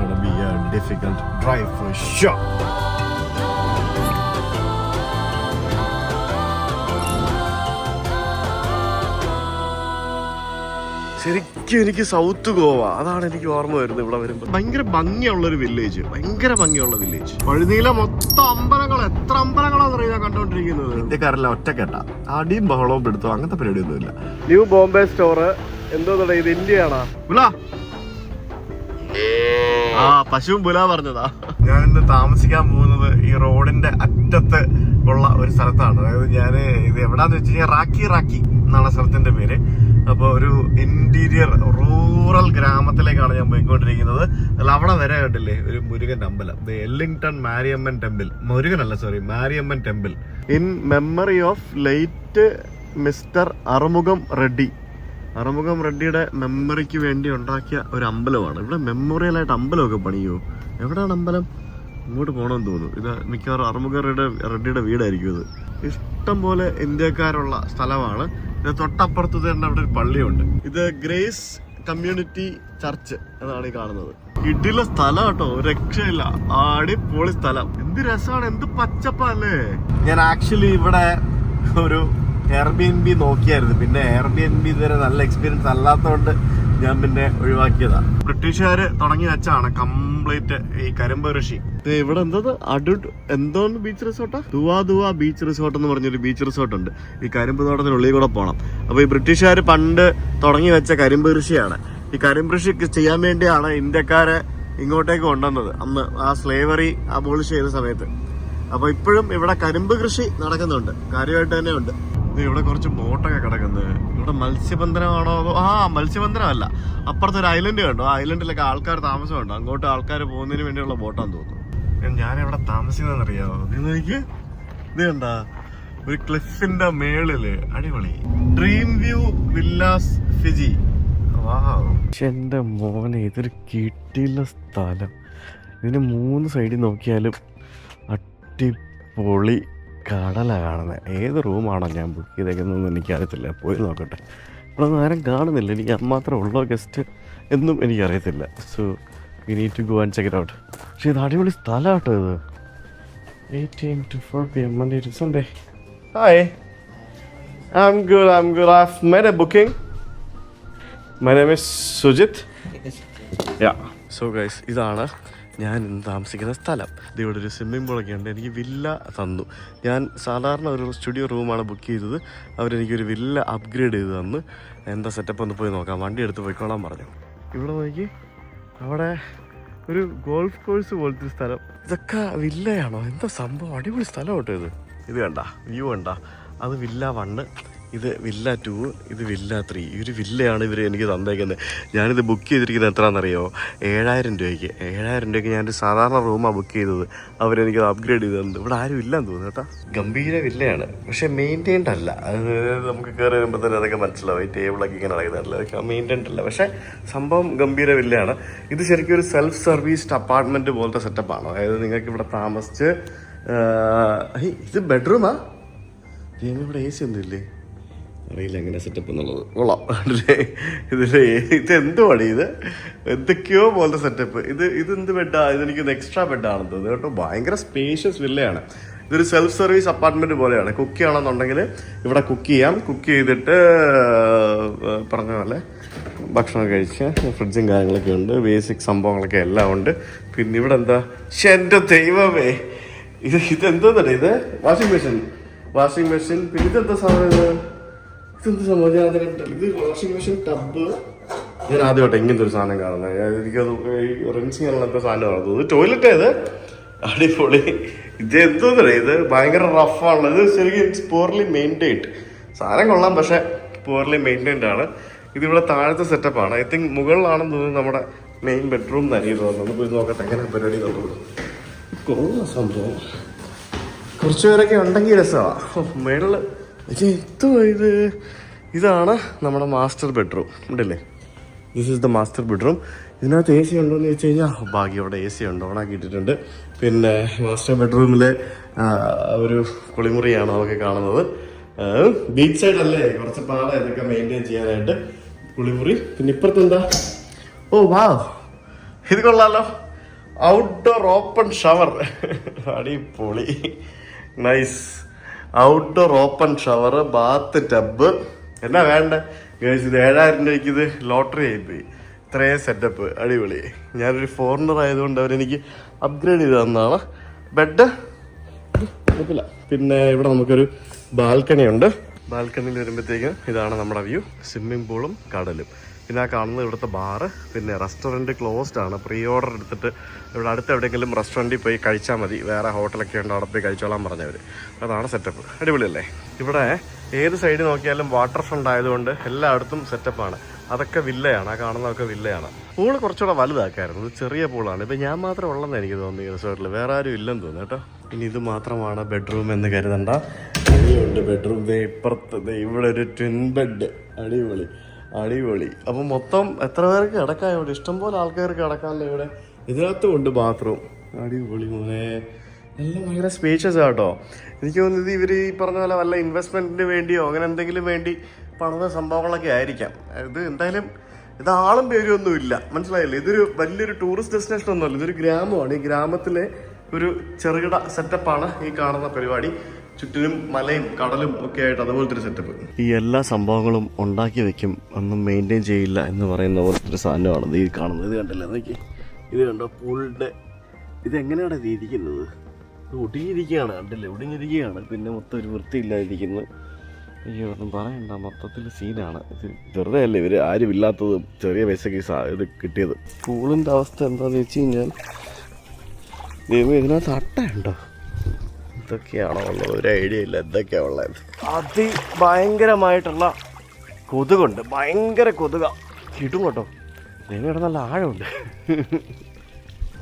gonna be a difficult drive for sure. ശരിക്കും എനിക്ക് south Goa അതാണ് എനിക്ക് ഓർമ്മ വരുന്നത്. ഇവിടെ വരുമ്പോൾ ഭയങ്കര ഭംഗിയുള്ളൊരു വില്ലേജ്, ഭയങ്കര ഭംഗിയുള്ള വില്ലേജ്. വഴുനീല മൊത്തം അമ്പലങ്ങൾ, എത്ര അമ്പലങ്ങളാണ് അറിയാം കണ്ടോണ്ടിരിക്കുന്നത്. ഇന്ത്യക്കാരെല്ലാം ഒറ്റക്കെട്ട, അടിയും ബഹളവും എടുത്തോ അങ്ങനത്തെ പരിപാടിയൊന്നുമില്ല. ന്യൂ ബോംബെ സ്റ്റോർ എന്തോ ഇത് ഇന്ത്യയാണോ? ആ പശുവും ബുല പറഞ്ഞതാ. ഞാൻ ഇന്ന് താമസിക്കാൻ പോകുന്നത് ഈ റോഡിന്റെ അറ്റത്ത് ഉള്ള ഒരു സ്ഥലത്താണ്. അതായത് ഞാൻ ഇത് എവിടാന്ന് വെച്ച് കഴിഞ്ഞാൽ റാക്കി എന്നാണ് സ്ഥലത്തിന്റെ പേര്. അപ്പൊ ഒരു ഇന്റീരിയർ റൂറൽ ഗ്രാമത്തിലേക്കാണ് ഞാൻ പോയിക്കൊണ്ടിരിക്കുന്നത്. അല്ല അവിടെ വരെ കണ്ടില്ലേ ഒരു മുരുകൻ അമ്പലം, Ellington Mariamman temple. Mariamman temple in memory of late mister Arumugam Reddy. Arumugam റെഡ്ഡിയുടെ മെമ്മറിക്ക് വേണ്ടി ഉണ്ടാക്കിയ ഒരു അമ്പലമാണ്. ഇവിടെ മെമ്മോറിയൽ ആയിട്ട് അമ്പലമൊക്കെ പണിയോ? എവിടെയാണ് അമ്പലം? ഇങ്ങോട്ട് പോകണമെന്ന് തോന്നുന്നു. ഇത് മിക്കവാറും അറുമുഖം റെഡ്ഡിയുടെ വീടായിരിക്കും. ഇത് ഇഷ്ടം പോലെ ഇന്ത്യക്കാരുള്ള സ്ഥലമാണ്. ഇത് തൊട്ടപ്പുറത്ത് തന്നെ അവിടെ ഒരു പള്ളിയുണ്ട്. ഇത് ഗ്രേസ് കമ്മ്യൂണിറ്റി ചർച്ച് എന്നാണ് ഈ കാണുന്നത്. ഇടിയുള്ള സ്ഥലം കേട്ടോ, രക്ഷയില്ല. അടിപൊളി സ്ഥലം. എന്ത് രസമാണ്, എന്ത് പച്ചപ്പല്ലേ. ഞാൻ ആക്ച്വലി ഇവിടെ ഒരു എയർബിഎൻബി നോക്കിയായിരുന്നു. പിന്നെ എയർബിഎൻബി ഇതുവരെ നല്ല എക്സ്പീരിയൻസ് അല്ലാത്തതുകൊണ്ട് ഞാൻ പിന്നെ ഒഴിവാക്കിയതാ. ബ്രിട്ടീഷുകാര് തുടങ്ങി വെച്ചാണ് കംപ്ലീറ്റ് ഈ കരിമ്പ് കൃഷി. ഇവിടെ എന്തോന്ന് ബീച്ച് റിസോർട്ടാ? ദുവാ ബീച്ച് റിസോർട്ട് എന്ന് പറഞ്ഞൊരു ബീച്ച് റിസോർട്ട് ഉണ്ട്. ഈ കരിമ്പ് തോട്ടത്തിനുള്ളിൽ കൂടെ പോകണം. അപ്പൊ ഈ ബ്രിട്ടീഷുകാര് പണ്ട് തുടങ്ങി വെച്ച കരിമ്പ് കൃഷിയാണ്. ഈ കരിമ്പ് കൃഷി ചെയ്യാൻ വേണ്ടിയാണ് ഇന്ത്യക്കാരെ ഇങ്ങോട്ടേക്ക് കൊണ്ടുവന്നത് അന്ന് ആ സ്ലേവറി അബോളിഷ് ചെയ്ത സമയത്ത്. അപ്പൊ ഇപ്പോഴും ഇവിടെ കരിമ്പ് കൃഷി നടക്കുന്നുണ്ട്, കാര്യമായിട്ട് തന്നെ ഉണ്ട്. ഇവിടെ കുറച്ച് ബോട്ടൊക്കെ കിടക്കുന്നത്. ഇവിടെ മത്സ്യബന്ധനമാണോ അതോ മത്സ്യബന്ധനമല്ല, അപ്പുറത്തെ ഒരു ഐലൻഡ് കണ്ടോ? ആ ഐലൻഡിലൊക്കെ ആൾക്കാർ താമസമുണ്ട്. അങ്ങോട്ട് ആൾക്കാർ പോകുന്നതിന് വേണ്ടിയുള്ള ബോട്ടാന്ന് തോന്നുന്നു. ഞാനെവിടെ താമസിക്കുന്നതെന്നറിയാമോ? എനിക്ക് ഇത് കണ്ടാ ഒരു ക്ലിഫിന്റെ മേളില് അടിപൊളി ഡ്രീം വ്യൂ വില്ലാസ് ഫിജി. എന്റെ മോനെ, ഇതൊരു കിട്ടിയുള്ള സ്ഥലം. ഇതിന് 3 സൈഡിൽ നോക്കിയാലും അടിപൊളി കടലാണ് കാണുന്നത്. ഏത് റൂമാണോ ഞാൻ ബുക്ക് ചെയ്തേക്കുന്നതെന്ന് എനിക്കറിയത്തില്ല. പോയി നോക്കട്ടെ. ഇവിടെ ഒന്നും ആരും കാണുന്നില്ല. എനിക്ക് മാത്രമേ ഉള്ളോ ഗസ്റ്റ് എന്നും എനിക്കറിയത്തില്ല. So we need to go and check it out. പക്ഷേ ഇത് അടിപൊളി സ്ഥലം കേട്ടോ. ഇത് 8 AM to 4 PM Monday to Sunday. Hi, I'm good. I've made a booking. My name is Sujit. Yeah. So guys, ഇതാണ് ഞാൻ ഇന്ന് താമസിക്കുന്ന സ്ഥലം. ഇവിടെ ഒരു സ്വിമ്മിംഗ് പൂളൊക്കെ ഉണ്ട്. എനിക്ക് വില്ല തന്നു. ഞാൻ സാധാരണ ഒരു സ്റ്റുഡിയോ റൂമാണ് ബുക്ക് ചെയ്തത്. അവരെനിക്കൊരു വില്ല അപ്ഗ്രേഡ് ചെയ്ത് തന്നു. എന്താ സെറ്റപ്പ് ഒന്ന് പോയി നോക്കാം. വണ്ടി എടുത്ത് പോയിക്കോളാൻ പറഞ്ഞു. ഇവിടെ നോക്കി, അവിടെ ഒരു ഗോൾഫ് കോഴ്സ് പോലത്തെ സ്ഥലം. ഇതൊക്കെ വില്ലയാണോ? എന്താ സംഭവം? അടിപൊളി സ്ഥലം കേട്ടോ ഇത്. ഇത് കണ്ട വ്യൂ കണ്ട? അത് വില്ല 1, ഇത് വില്ല 2, ഇത് വില്ല 3. ഈ ഒരു വില്ലയാണ് ഇവർ എനിക്ക് തന്നേക്കുന്നത്. ഞാനിത് ബുക്ക് ചെയ്തിരിക്കുന്നത് എത്രയാണെന്നറിയോ? 7,000 രൂപയ്ക്ക്. 7,000 രൂപയ്ക്ക് ഞാനൊരു സാധാരണ റൂമാണ് ബുക്ക് ചെയ്തത്. അവരെനിക്ക് അപ്ഗ്രേഡ് ചെയ്ത് തന്നത്. ഇവിടെ ആരും ഇല്ലാന്ന് തോന്നുന്നു കേട്ടോ. ഗംഭീര വില്ലയാണ്, പക്ഷേ മെയിൻറ്റെയിൻഡ് അല്ല. അത് നമുക്ക് കയറി വരുമ്പോൾ തന്നെ അതൊക്കെ മനസ്സിലാവും. ഈ ടേബിളൊക്കെ ഇങ്ങനെ നടക്കുന്നില്ല, അതൊക്കെ മെയിൻറ്റെയിൻഡ് അല്ല. പക്ഷേ സംഭവം ഗംഭീര വില്ലയാണ്. ഇത് ശരിക്കും ഒരു സെൽഫ് സർവീസ്ഡ് അപ്പാർട്ട്മെൻറ്റ് പോലത്തെ സെറ്റപ്പാണ്. അതായത് നിങ്ങൾക്ക് ഇവിടെ താമസിച്ച് ഇത് ബെഡ്റൂമാ? ഇവിടെ AC ഒന്നും ഇല്ലേ? അറിയില്ല എങ്ങനെ സെറ്റപ്പ് എന്നുള്ളത്. കൊള്ളാം. ഇതെന്തുവാണ് ഇത്? എന്തൊക്കെയോ പോലത്തെ സെറ്റപ്പ്. ഇതെന്ത് ബെഡാ? ഇതെനിക്കൊന്ന് എക്സ്ട്രാ ബെഡാണെന്ന് തോന്നുന്നു കേട്ടോ. ഭയങ്കര സ്പേഷ്യസ് വില്ലയാണ്. ഇതൊരു സെൽഫ് സർവീസ് അപ്പാർട്ട്മെന്റ് പോലെയാണ്. കുക്ക് ചെയ്യണമെന്നുണ്ടെങ്കിൽ ഇവിടെ കുക്ക് ചെയ്യാം. കുക്ക് ചെയ്തിട്ട് പറഞ്ഞ പോലെ ഭക്ഷണം കഴിച്ച് ഫ്രിഡ്ജും കാര്യങ്ങളൊക്കെ ഉണ്ട്. ബേസിക് സംഭവങ്ങളൊക്കെ എല്ലാം ഉണ്ട്. പിന്നെ ഇവിടെ എന്താ? എൻ്റെ ദൈവമേ, ഇതെന്തോന്നല്ലേ ഇത്? Washing machine. പിന്നെ ഇതെന്താ സാധനം? ഇതെന്ത് സംഭവം? ഞാൻ അത് കണ്ടില്ല. ഇത് വാഷിംഗ് മെഷീൻ ടബ്. ഞാൻ ആദ്യമായിട്ട് ഇങ്ങനത്തെ ഒരു സാധനം കാണുന്നത്. എനിക്കത് റിൻസ് ചെയ്യാനുള്ള സാധനം കാണുന്നത്. ഇത് ടോയ്ലറ്റ് ഇത് അടിപൊളി. ഇത് എന്തോന്നല്ലേ ഇത്? ഭയങ്കര റഫാണല്ലോ ഇത്. ശരിക്കും ഇറ്റ്സ് പോർലി മെയിൻറ്റെയിൻഡ്. സാധനം കൊള്ളാം, പക്ഷെ പോർലി മെയിൻറ്റെയിൻഡ് ആണ്. ഇതിവിടെ താഴത്തെ സെറ്റപ്പാണ്. ഐ തിങ്ക് മുകളിലാണെന്ന് തോന്നുന്നു നമ്മുടെ മെയിൻ ബെഡ്റൂം തന്നെ തോന്നുന്നു. പോയി നോക്കട്ടെ എങ്ങനെ പരിപാടി നോക്കുന്നത്. കൊള്ളാം സംഭവം. കുറച്ച് പേരൊക്കെ ഉണ്ടെങ്കിൽ രസമാണ്. മേളിൽ എന്തോ ഇത്. ഇതാണ് നമ്മുടെ മാസ്റ്റർ ബെഡ്റൂം. ഉണ്ടല്ലേ? This is the master bedroom. ഇതിനകത്ത് AC ഉണ്ടോ എന്ന് ചോദിച്ചു കഴിഞ്ഞാൽ ഭാഗ്യം അവിടെ AC ഉണ്ട്, ഓണാക്കി ഇട്ടിട്ടുണ്ട്. പിന്നെ മാസ്റ്റർ ബെഡ്റൂമിലെ ഒരു കുളിമുറിയാണ് അതൊക്കെ കാണുന്നത്. ബീച്ച് സൈഡ് അല്ലേ, കുറച്ച് പാടാ ഇതൊക്കെ മെയിൻറ്റെയിൻ ചെയ്യാനായിട്ട്. കുളിമുറി. പിന്നെ ഇപ്പുറത്ത് എന്താ? ഓ വാ, ഇത് കൊള്ളാലോ. Outdoor open shower. അടിപൊളി, nice. Outdoor open shower, bath tub, എന്നാ വേണ്ട ഗൈസ്. ഇത് 7000 രൂപയ്ക്ക് ഇത് ലോട്ടറി ആയിപ്പോയി. ഇത്രയും സെറ്റപ്പ്, അടിപൊളി. ഞാനൊരു ഫോറിനർ ആയതുകൊണ്ട് അവരെനിക്ക് അപ്ഗ്രേഡ് ചെയ്ത് തന്നതാണ്. ബെഡ് കുഴപ്പമില്ല. പിന്നെ ഇവിടെ നമുക്കൊരു ബാൽക്കണി ഉണ്ട്. ബാൽക്കണിയിൽ വരുമ്പോഴത്തേക്ക് ഇതാണ് നമ്മുടെ വ്യൂ, സ്വിമ്മിംഗ് പൂളും കടലും. പിന്നെ ആ കാണുന്നത് ഇവിടുത്തെ ബാറ്. പിന്നെ റെസ്റ്റോറൻറ്റ് ക്ലോസ്ഡ് ആണ്. പ്രീ ഓർഡർ എടുത്തിട്ട് ഇവിടെ അടുത്ത് എവിടെയെങ്കിലും റെസ്റ്റോറൻറ്റിൽ പോയി കഴിച്ചാൽ മതി. വേറെ ഹോട്ടലൊക്കെ ഉണ്ട്, അവിടെ പോയി കഴിച്ചോളാൻ പറഞ്ഞവർ. അതാണ് സെറ്റപ്പ്, അടിപൊളിയല്ലേ. ഇവിടെ ഏത് സൈഡ് നോക്കിയാലും വാട്ടർ ഫ്രണ്ട് ആയതുകൊണ്ട് എല്ലായിടത്തും സെറ്റപ്പാണ്. അതൊക്കെ വില്ലയാണ്, ആ കാണുന്നതൊക്കെ വില്ലയാണ്. പൂള് കുറച്ചുകൂടെ വലുതാക്കായിരുന്നു, ഇത് ചെറിയ പൂളാണ്. ഇപ്പം ഞാൻ മാത്രം ഉള്ളതെന്ന് എനിക്ക് തോന്നി ഈ റിസോർട്ടിൽ, വേറെ ആരും ഇല്ലെന്ന് തോന്നുന്നു കേട്ടോ. ഇനി ഇത് മാത്രമാണ് ബെഡ്റൂം എന്ന് കരുതണ്ട. ഇനിയുണ്ട് ബെഡ്റൂം. ഇപ്പുറത്ത് ഇവിടെ ഒരു ട്വിൻ ബെഡ്, അടിപൊളി അടിപൊളി. അപ്പം മൊത്തം എത്ര പേർക്ക് കിടക്കാം ഇവിടെ? ഇഷ്ടംപോലെ ആൾക്കാർക്ക് കിടക്കാമല്ലോ ഇവിടെ. ഇതിനകത്തും ഉണ്ട് ബാത്റൂം, അടിപൊളി മോനെ. എല്ലാം ഭയങ്കര സ്പേഷ്യസ് ആട്ടോ. എനിക്ക് തോന്നുന്നത് ഇവർ ഈ പറഞ്ഞ പോലെ വല്ല ഇൻവെസ്റ്റ്മെൻറ്റിന് വേണ്ടിയോ അങ്ങനെ എന്തെങ്കിലും വേണ്ടി പണിത സംഭവങ്ങളൊക്കെ ആയിരിക്കാം. ഇത് എന്തായാലും ഇത് ആളും പേരും ഒന്നും ഇല്ല, മനസ്സിലായില്ലേ? ഇതൊരു വലിയൊരു ടൂറിസ്റ്റ് ഡെസ്റ്റിനേഷൻ ഒന്നുമല്ല, ഇതൊരു ഗ്രാമമാണ്. ഈ ഗ്രാമത്തിലെ ഒരു ചെറുകിട സെറ്റപ്പാണ് ഈ കാണുന്ന പരിപാടി. ചുറ്റിനും മലയും കടലും ഒക്കെ ആയിട്ട് അതുപോലത്തെ ഒരു സെറ്റപ്പ്. ഈ എല്ലാ സംഭവങ്ങളും ഉണ്ടാക്കി വെക്കും, ഒന്നും മെയിൻറ്റെയിൻ ചെയ്യില്ല എന്ന് പറയുന്ന പോലത്തെ ഒരു സാധനമാണ് ഈ കാണുന്നത്. ഇത് കണ്ടില്ല, നോക്കി, ഇത് കണ്ടോ പൂളിൻ്റെ ഇത് എങ്ങനെയാണ് ഇത് ഇരിക്കുന്നത്? ഇത് ഒടിഞ്ഞിരിക്കുകയാണ്, കണ്ടില്ലേ? ഒടിഞ്ഞിരിക്കുകയാണ്. പിന്നെ മൊത്തം ഒരു വൃത്തിയില്ലാതിരിക്കുന്നത്. അയ്യോ, ഒന്നും പറയണ്ട, മൊത്തത്തിൽ സീനാണ്. ഇത് വെറുതെ അല്ലേ ഇവർ ആരുമില്ലാത്തത് ചെറിയ പൈസക്ക് ഇത് കിട്ടിയത്. പൂളിൻ്റെ അവസ്ഥ എന്താണെന്ന് വെച്ച് കഴിഞ്ഞാൽ ഇതിനകത്ത് അട്ടയുണ്ടോ? ഇതൊക്കെയാണോ ഉള്ളത്? ഒരു ഐഡിയ ഇല്ല എന്തൊക്കെയാണ് ഉള്ളത്. അതിഭയങ്കരമായിട്ടുള്ള കൊതുകുണ്ട്, ഭയങ്കര കൊതുക കിട്ടും കേട്ടോ. ഇവിടെ നല്ല ആഴമുണ്ട്.